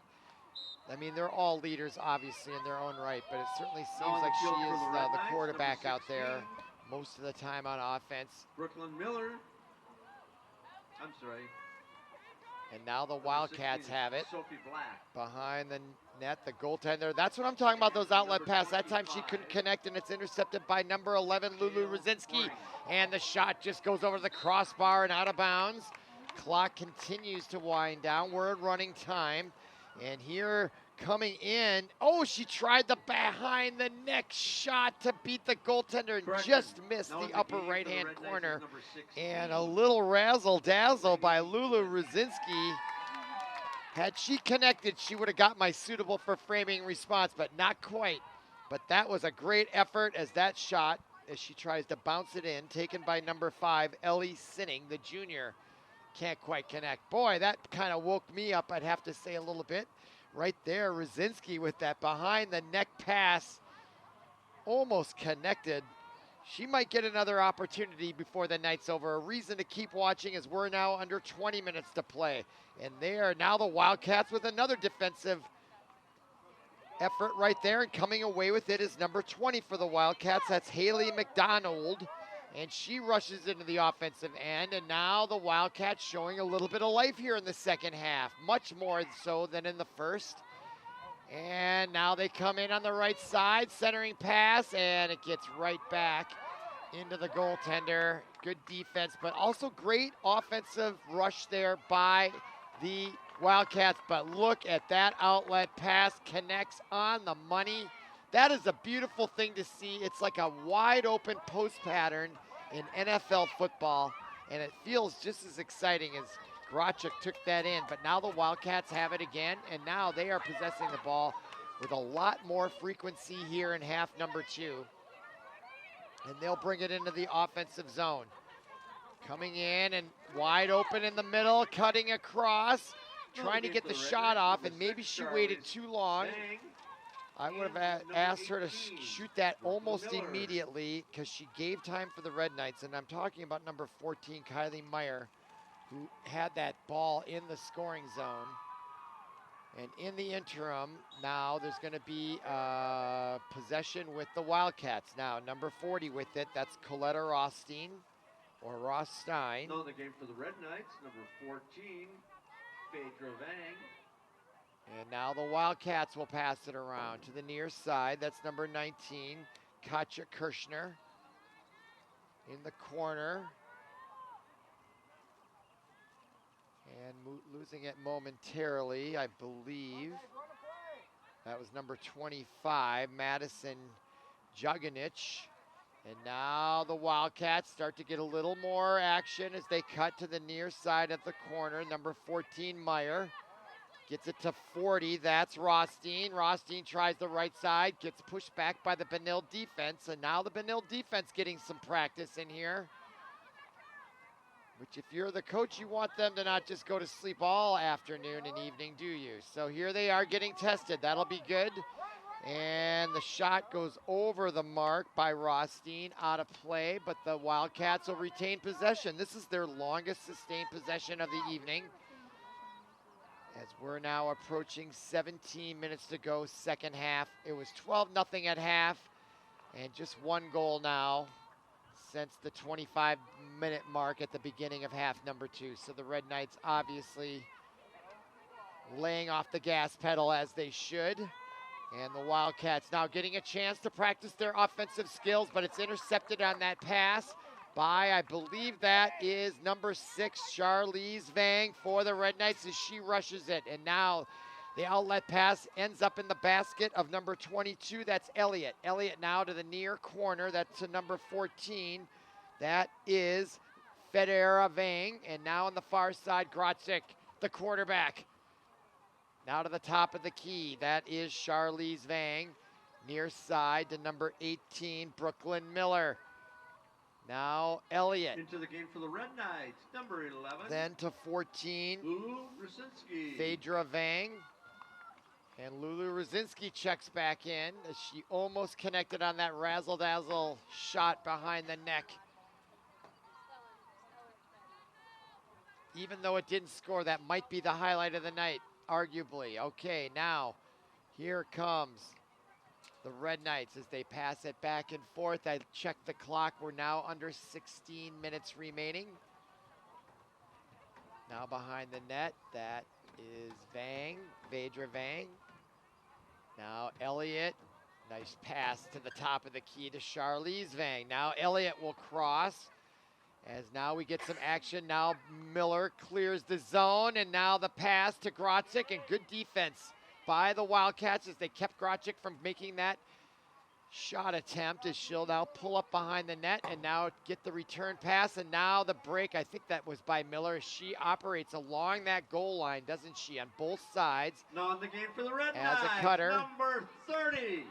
I mean, they're all leaders, obviously, in their own right, but it certainly seems like she is the quarterback out there most of the time on offense. Brooklyn Miller. I'm sorry. And now the Wildcats have it Sophie Black. behind the net, the goaltender. That's what I'm talking about, those outlet passes. That time she couldn't connect, and it's intercepted by number 11, Lulu Rosinski. And the shot just goes over the crossbar and out of bounds. Clock continues to wind down. We're at running time. And here coming in, oh, she tried the behind the neck shot to beat the goaltender and just missed the upper right-hand corner. And a little razzle-dazzle by Lulu Rosinski. Had she connected, she would have got my suitable for framing response, but not quite. But that was a great effort, as that shot, as she tries to bounce it in, taken by number 5, Ellie Sinning, the junior. Can't quite connect. Boy, that kind of woke me up, I'd have to say, a little bit. Right there, Rosinski with that behind the neck pass. Almost connected. She might get another opportunity before the night's over. A reason to keep watching, as we're now under 20 minutes to play. And there, now the Wildcats with another defensive effort right there, and coming away with it is number 20 for the Wildcats. That's Haley McDonald. And she rushes into the offensive end, and now the Wildcats showing a little bit of life here in the second half, much more so than in the first. And now they come in on the right side, centering pass, and it gets right back into the goaltender. Good defense, but also great offensive rush there by the Wildcats. But look at that outlet pass, connects on the money. That is a beautiful thing to see. It's like a wide open post pattern in NFL football, and it feels just as exciting as Grachik took that in. But now the Wildcats have it again, and now they are possessing the ball with a lot more frequency here in half number 2. and they'll bring it into the offensive zone. Coming in and wide open in the middle, cutting across, trying to get the shot off, and maybe she waited too long. I would have asked her to shoot that almost immediately because she gave time for the Red Knights, and I'm talking about number 14, Kylie Meyer, who had that ball in the scoring zone. And in the interim, now there's going to be possession with the Wildcats. Now, number 40 with it, that's Coletta Rothstein, or Rothstein. No, the game for the Red Knights, number 14, Phaedra Vang. And now the Wildcats will pass it around to the near side. That's number 19, Katja Kirschner. In the corner. And losing it momentarily, I believe. That was number 25, Madison Juganich. And now the Wildcats start to get a little more action as they cut to the near side of the corner. Number 14, Meyer. Gets it to 40, that's Rothstein. Rothstein tries the right side, gets pushed back by the Benilde defense. And now the Benilde defense getting some practice in here. Which if you're the coach, you want them to not just go to sleep all afternoon and evening, do you? So here they are getting tested. That'll be good. And the shot goes over the mark by Rothstein, out of play, but the Wildcats will retain possession. This is their longest sustained possession of the evening. As we're now approaching 17 minutes to go, second half. It was 12-0 at half, and just one goal now since the 25-minute mark at the beginning of half number 2. So the Red Knights obviously laying off the gas pedal as they should. And the Wildcats now getting a chance to practice their offensive skills, but it's intercepted on that pass by, I believe that is number 6, Charlize Vang for the Red Knights as she rushes it. And now the outlet pass ends up in the basket of number 22, that's Elliott. Elliott now to the near corner, that's to number 14. That is Federa Vang. And now on the far side, Grotzik, the quarterback. Now to the top of the key, that is Charlize Vang. Near side to number 18, Brooklyn Miller. Now Elliott. Into the game for the Red Knights, number 11. Then to 14, Lulu Rusinski. Phaedra Vang. And Lulu Rusinski checks back in as she almost connected on that razzle-dazzle shot behind the neck. Even though it didn't score, that might be the highlight of the night, arguably. Okay, now here comes the Red Knights as they pass it back and forth. I checked the clock. We're now under 16 minutes remaining. Now behind the net, that is Vang, Phaedra Vang. Now Elliott, nice pass to the top of the key to Charlize Vang. Now Elliott will cross as now we get some action. Now Miller clears the zone, and now the pass to Grotzik, and good defense by the Wildcats as they kept Grotzik from making that shot attempt, as she'll now pull up behind the net and now get the return pass. And now the break, I think that was by Miller. She operates along that goal line, doesn't she, on both sides. Now in the game for the Red As Knights, a cutter. number 30,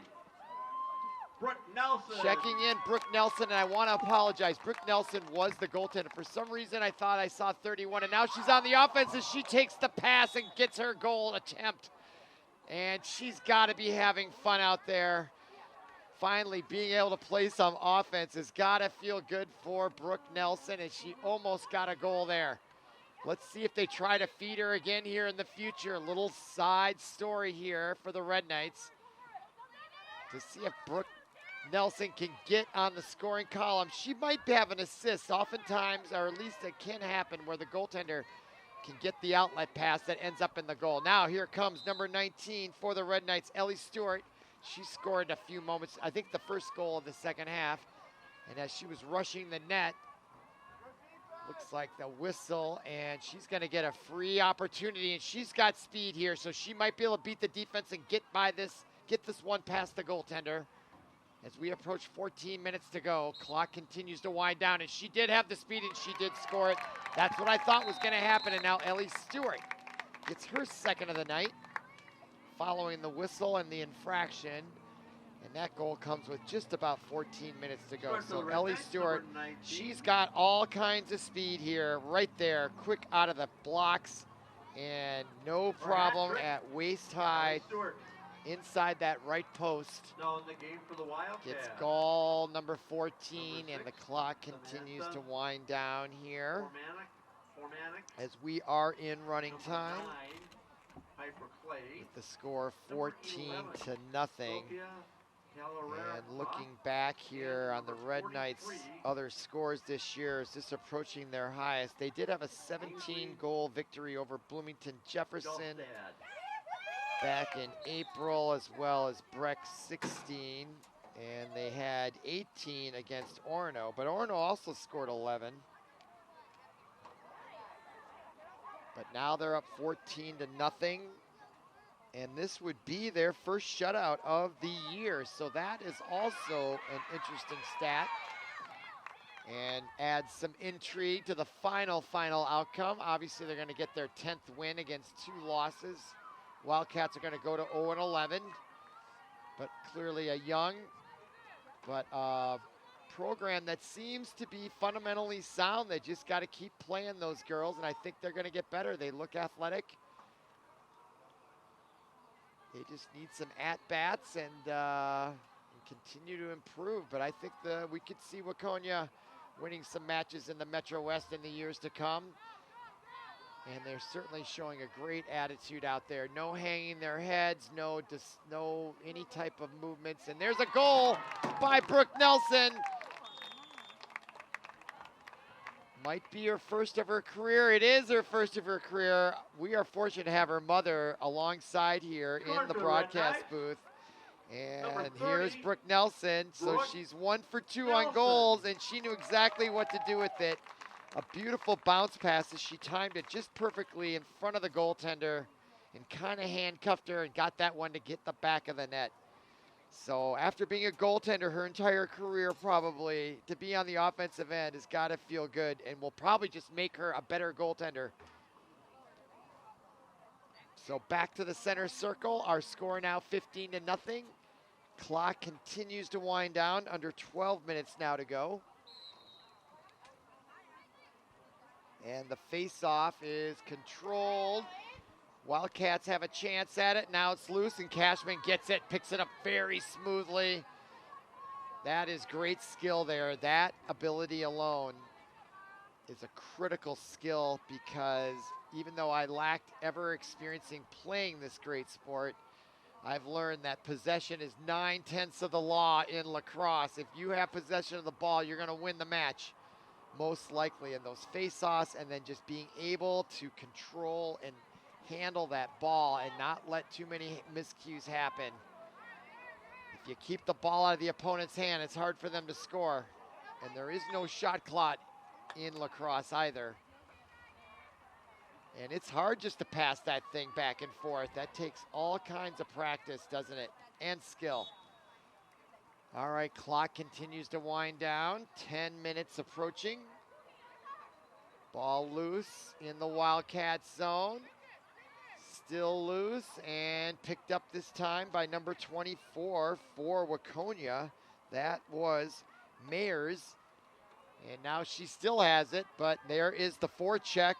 Brooke Nelson. Checking in Brooke Nelson, and I want to apologize. Brooke Nelson was the goaltender. For some reason, I thought I saw 31, and now she's on the offense as she takes the pass and gets her goal attempt. And she's got to be having fun out there. Finally being able to play some offense has got to feel good for Brooke Nelson, and she almost got a goal there. Let's see if they try to feed her again here in the future. A little side story here for the Red Knights to see if Brooke Nelson can get on the scoring column. She might have an assist oftentimes, or at least it can happen where the goaltender can get the outlet pass that ends up in the goal. Now here comes number 19 for the Red Knights, Ellie Stewart. She scored a few moments, I think the first goal of the second half. And as she was rushing the net, looks like the whistle, and she's gonna get a free opportunity, and she's got speed here, so she might be able to beat the defense and get this one past the goaltender. As we approach 14 minutes to go, clock continues to wind down, and she did have the speed and she did score it. That's what I thought was gonna happen, and now Ellie Stewart gets her second of the night following the whistle and the infraction. And that goal comes with just about 14 minutes to go. Start for the So Red Ellie Knights, Stewart, number 19. she's got all kinds of speed here, right there, quick out of the blocks, and no For problem hat-trick, at waist high Ellie Stewart. inside that right post. Now in the game for the Wildcats. Gets goal number 14, Number and the 6, clock continues to wind down here Formanek. as we are in running Number time 9, Piper Clay. with the score Number 14 11, to nothing. Sophia Calarera. And looking back here on the number Red 43, Knights' other scores this year, is this approaching their highest. They did have a 17-goal victory over Bloomington Jefferson Dolstad. back in April, as well as Breck 16. And they had 18 against Orono, but Orono also scored 11. But now they're up 14 to nothing. And this would be their first shutout of the year. So that is also an interesting stat. And adds some intrigue to the final outcome. Obviously, they're going to get their 10th win against 2 losses. Wildcats are going to go to 0-11. But clearly a young, but program that seems to be fundamentally sound. They just got to keep playing those girls, and I think they're going to get better. They look athletic. They just need some at-bats and continue to improve. But I think we could see Waconia winning some matches in the Metro West in the years to come. And they're certainly showing a great attitude out there. No hanging their heads, no any type of movements. And there's a goal by Brooke Nelson. Might be her first of her career. It is her first of her career. We are fortunate to have her mother alongside here in the broadcast booth. And here's Brooke Nelson. So she's 1 for 2 on goals, and she knew exactly what to do with it. A beautiful bounce pass as she timed it just perfectly in front of the goaltender and kind of handcuffed her and got that one to get the back of the net. So after being a goaltender her entire career, probably, to be on the offensive end has got to feel good and will probably just make her a better goaltender. So back to the center circle. Our score now 15 to nothing. Clock continues to wind down. Under 12 minutes now to go. And the face-off is controlled. Wildcats have a chance at it. Now it's loose, and Cashman gets it, picks it up very smoothly. That is great skill there. That ability alone is a critical skill, because even though I lacked ever experiencing playing this great sport, I've learned that possession is 9/10 of the law in lacrosse. If you have possession of the ball, you're going to win the match, most likely. In those face-offs, and then just being able to control and handle that ball and not let too many miscues happen. If you keep the ball out of the opponent's hand, it's hard for them to score. And there is no shot clock in lacrosse either. And it's hard just to pass that thing back and forth. That takes all kinds of practice, doesn't it? And skill. All right, clock continues to wind down. 10 minutes approaching. Ball loose in the Wildcat zone. Still loose, and picked up this time by number 24 for Waconia. That was Mayers. And now she still has it, but there is the forecheck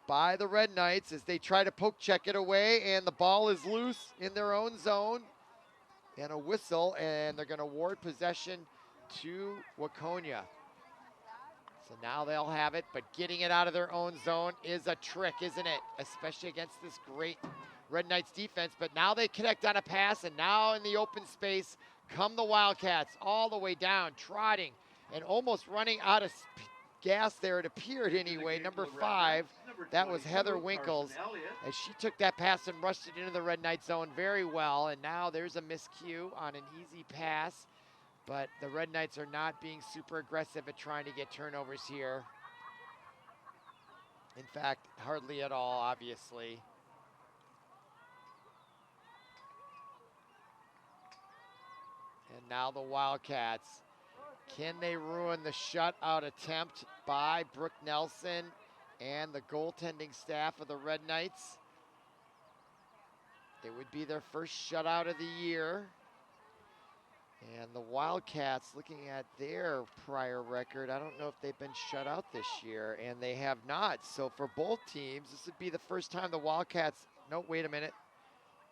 by the Red Knights as they try to poke check it away, and the ball is loose in their own zone. And a whistle, and they're going to award possession to Waconia. So now they'll have it, but getting it out of their own zone is a trick, isn't it? Especially against this great Red Knights defense. But now they connect on a pass, and now in the open space come the Wildcats all the way down, trotting and almost running out of gas there, it appeared anyway. Number 5, that was Heather Winkles, as she took that pass and rushed it into the Red Knight zone very well. And now there's a miscue on an easy pass, but the Red Knights are not being super aggressive at trying to get turnovers here. In fact, hardly at all, obviously. And now the Wildcats. Can they ruin the shutout attempt by Brooke Nelson and the goaltending staff of the Red Knights? It would be their first shutout of the year. And the Wildcats, looking at their prior record, I don't know if they've been shut out this year, and they have not. So for both teams, this would be the first time the Wildcats, no, wait a minute,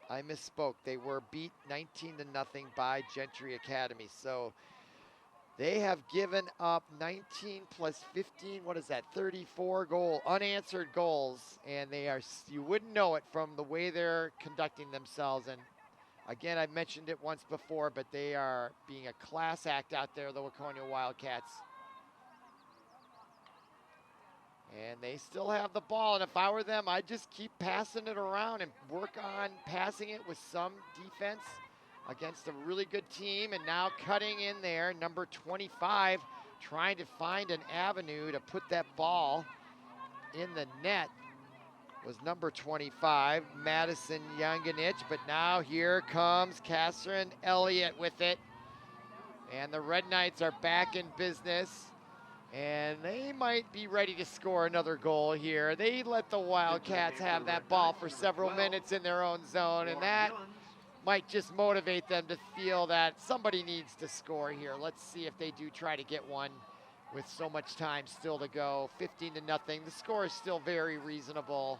I misspoke. They were beat 19-0 by Gentry Academy. So they have given up 19 plus 15, what is that, 34 unanswered goals, and they are, you wouldn't know it from the way they're conducting themselves. And again, I've mentioned it once before, but they are being a class act out there, the Waconia Wildcats. And they still have the ball, and if I were them, I'd just keep passing it around and work on passing it with some defense against a really good team. And now cutting in there, number 25, trying to find an avenue to put that ball in the net was number 25, Madison Yanganich. But now here comes Catherine Elliott with it. And the Red Knights are back in business. And they might be ready to score another goal here. They let the Wildcats have that ball for several minutes in their own zone, and that might just motivate them to feel that somebody needs to score here. Let's see if they do try to get one with so much time still to go. 15-0. The score is still very reasonable.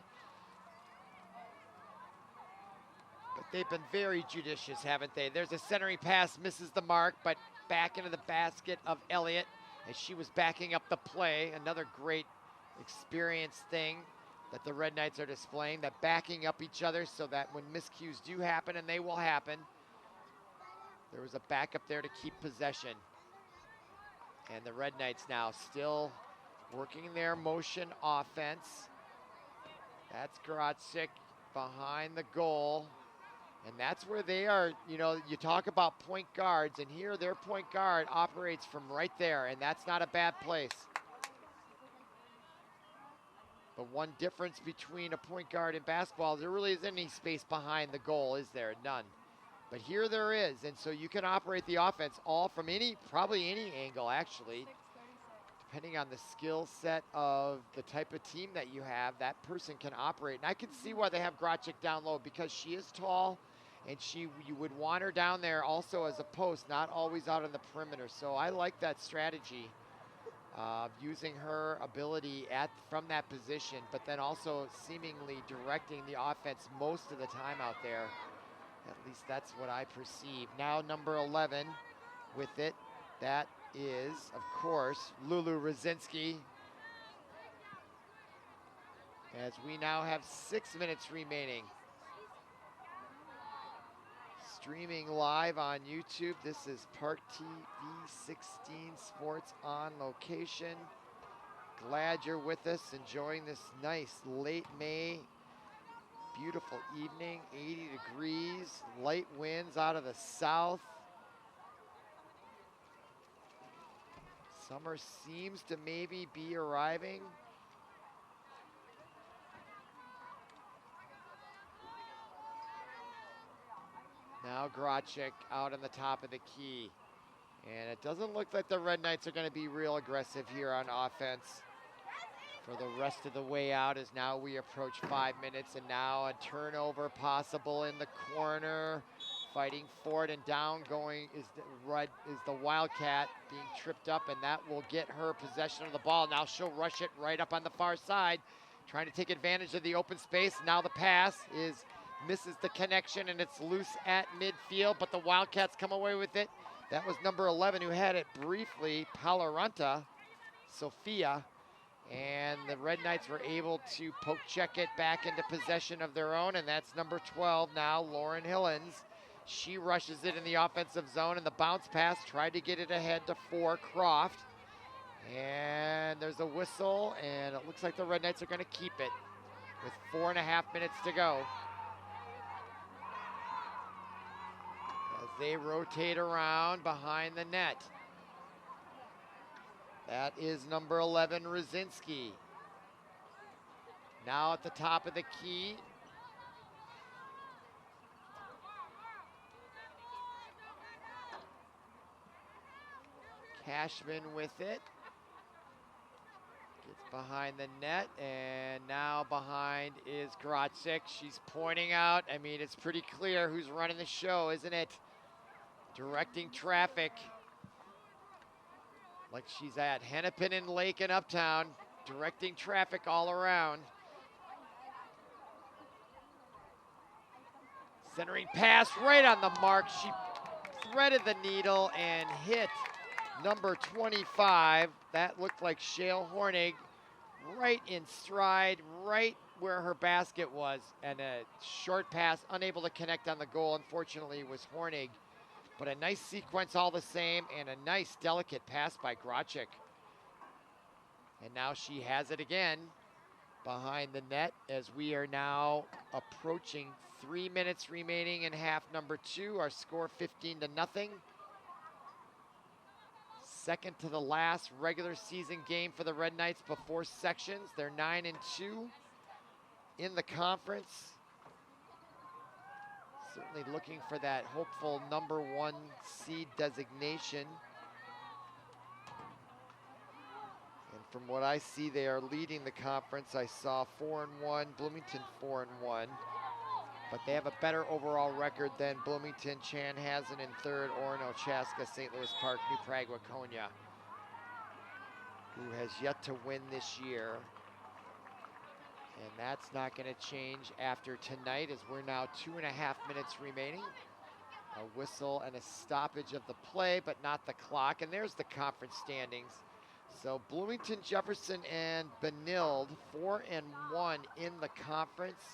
But they've been very judicious, haven't they? There's a centering pass, misses the mark, but back into the basket of Elliott as she was backing up the play. Another great experience thing that the Red Knights are displaying, that backing up each other so that when miscues do happen, and they will happen, there was a backup there to keep possession. And the Red Knights now still working their motion offense. That's Grotzik behind the goal. And that's where they are, you know, you talk about point guards, and here their point guard operates from right there, and that's not a bad place. But one difference between a point guard in basketball, there really isn't any space behind the goal, is there? None. But here there is, and so you can operate the offense all from probably any angle, actually. Depending on the skill set of the type of team that you have, that person can operate. And I can see why they have Grotzik down low, because she is tall, and you would want her down there also as a post, not always out on the perimeter. So I like that strategy of using her ability from that position, but then also seemingly directing the offense most of the time out there. At least that's what I perceive. Now number 11 with it. That is, of course, Lulu Rosinski. As we now have 6 minutes remaining. Streaming live on YouTube. This is ParkTV 16 Sports on location. Glad you're with us, enjoying this nice late May, beautiful evening, 80 degrees, light winds out of the south. Summer seems to maybe be arriving. Now Grotzik out on the top of the key. And it doesn't look like the Red Knights are going to be real aggressive here on offense for the rest of the way out, as now we approach 5 minutes, and now a turnover possible in the corner. Fighting for it, and down going is the Wildcat, being tripped up, and that will get her possession of the ball. Now she'll rush it right up on the far side, trying to take advantage of the open space. Now the pass misses the connection, and it's loose at midfield, but the Wildcats come away with it. That was number 11 who had it briefly, Palaranta, Sophia, and the Red Knights were able to poke check it back into possession of their own, and that's number 12 now, Lauren Hillens. She rushes it in the offensive zone, and the bounce pass tried to get it ahead to 4 Croft. And there's a whistle, and it looks like the Red Knights are going to keep it with 4.5 minutes to go. As they rotate around behind the net. That is number 11, Rosinski. Now at the top of the key. Cashman with it. Gets behind the net, and now behind is Grotzik. She's pointing out. I mean, it's pretty clear who's running the show, isn't it? directing traffic like she's at Hennepin and Lake in Uptown, directing traffic all around. Centering pass right on the mark. She threaded the needle and hit number 25. That looked like Shale Hornig, right in stride, right where her basket was. And a short pass, unable to connect on the goal, unfortunately, was Hornig. But a nice sequence all the same, and a nice delicate pass by Grachik. And now she has it again behind the net as we are now approaching 3 minutes remaining in half number 2. Our score 15-0. Second to the last regular season game for the Red Knights before sections. They're 9-2 in the conference. Certainly looking for that hopeful number 1 seed designation. And from what I see, they are leading the conference. I saw 4-1, Bloomington 4-1. But they have a better overall record than Bloomington, Chanhassen in third, Orono, Chaska, St. Louis Park, New Prague, Waconia, who has yet to win this year. And that's not going to change after tonight, as we're now 2.5 minutes remaining. A whistle and a stoppage of the play, but not the clock. And there's the conference standings. So Bloomington, Jefferson, and Benilde, 4-1 in the conference.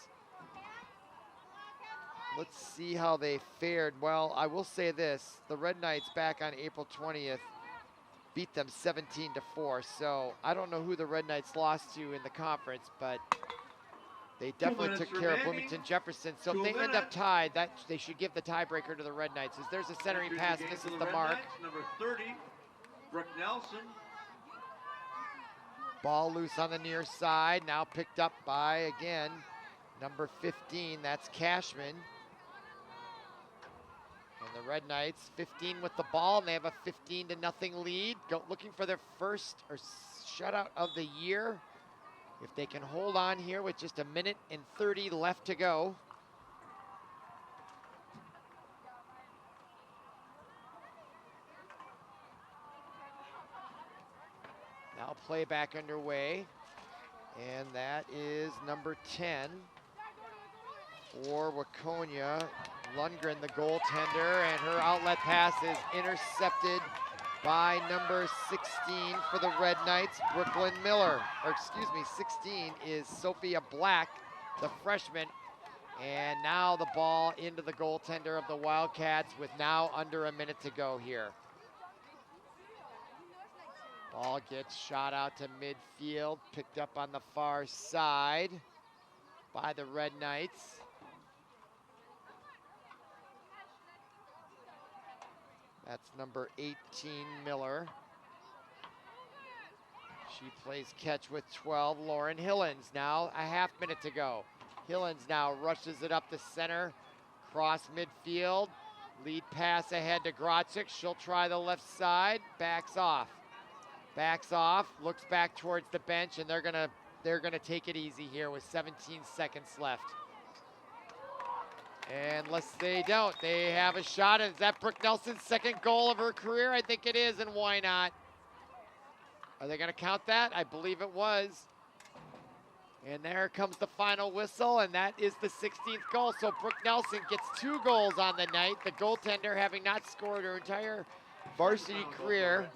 Let's see how they fared. Well, I will say this. The Red Knights back on April 20th beat them 17-4. So I don't know who the Red Knights lost to in the conference, but they definitely took care of Bloomington Jefferson. So if they end up tied, that they should give the tiebreaker to the Red Knights. As there's a centering pass, and this is the mark. Number 30, Brooke Nelson. Ball loose on the near side. Now picked up by, again, number 15. That's Cashman. And the Red Knights 15 with the ball, and they have a 15-0 lead. Looking for their first shutout of the year. If they can hold on here with just 1:30 left to go. Now play back underway. And that is number 10 for Waconia. Lundgren, the goaltender, and her outlet pass is intercepted by number 16 for the Red Knights, Brooklyn Miller. Or excuse me, 16 is Sophia Black, the freshman. And now the ball into the goaltender of the Wildcats with now under a minute to go here. Ball gets shot out to midfield, picked up on the far side by the Red Knights. That's number 18, Miller. She plays catch with 12, Lauren Hillens. Now a half minute to go. Hillens now rushes it up the center, cross midfield, lead pass ahead to Grachik. She'll try the left side, backs off, looks back towards the bench, and they're gonna take it easy here with 17 seconds left. And unless they don't, they have a shot. Is that Brooke Nelson's second goal of her career? I think it is, and why not? Are they gonna count that? I believe it was. And there comes the final whistle, and that is the 16th goal. So Brooke Nelson gets 2 goals on the night. The goaltender, having not scored her entire varsity career,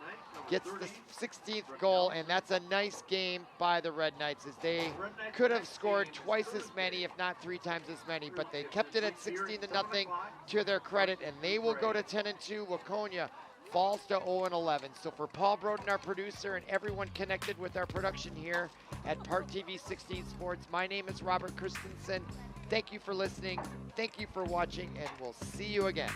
gets the 16th goal, and that's a nice game by the Red Knights, as they could have scored twice as many, if not 3 times as many, but they kept it at 16-0 to their credit, and they will go to 10-2. Waconia falls to 0-11. So for Paul Broden, our producer, and everyone connected with our production here at ParkTV 16 Sports, my name is Robert Christensen. Thank you for listening. Thank you for watching, and we'll see you again.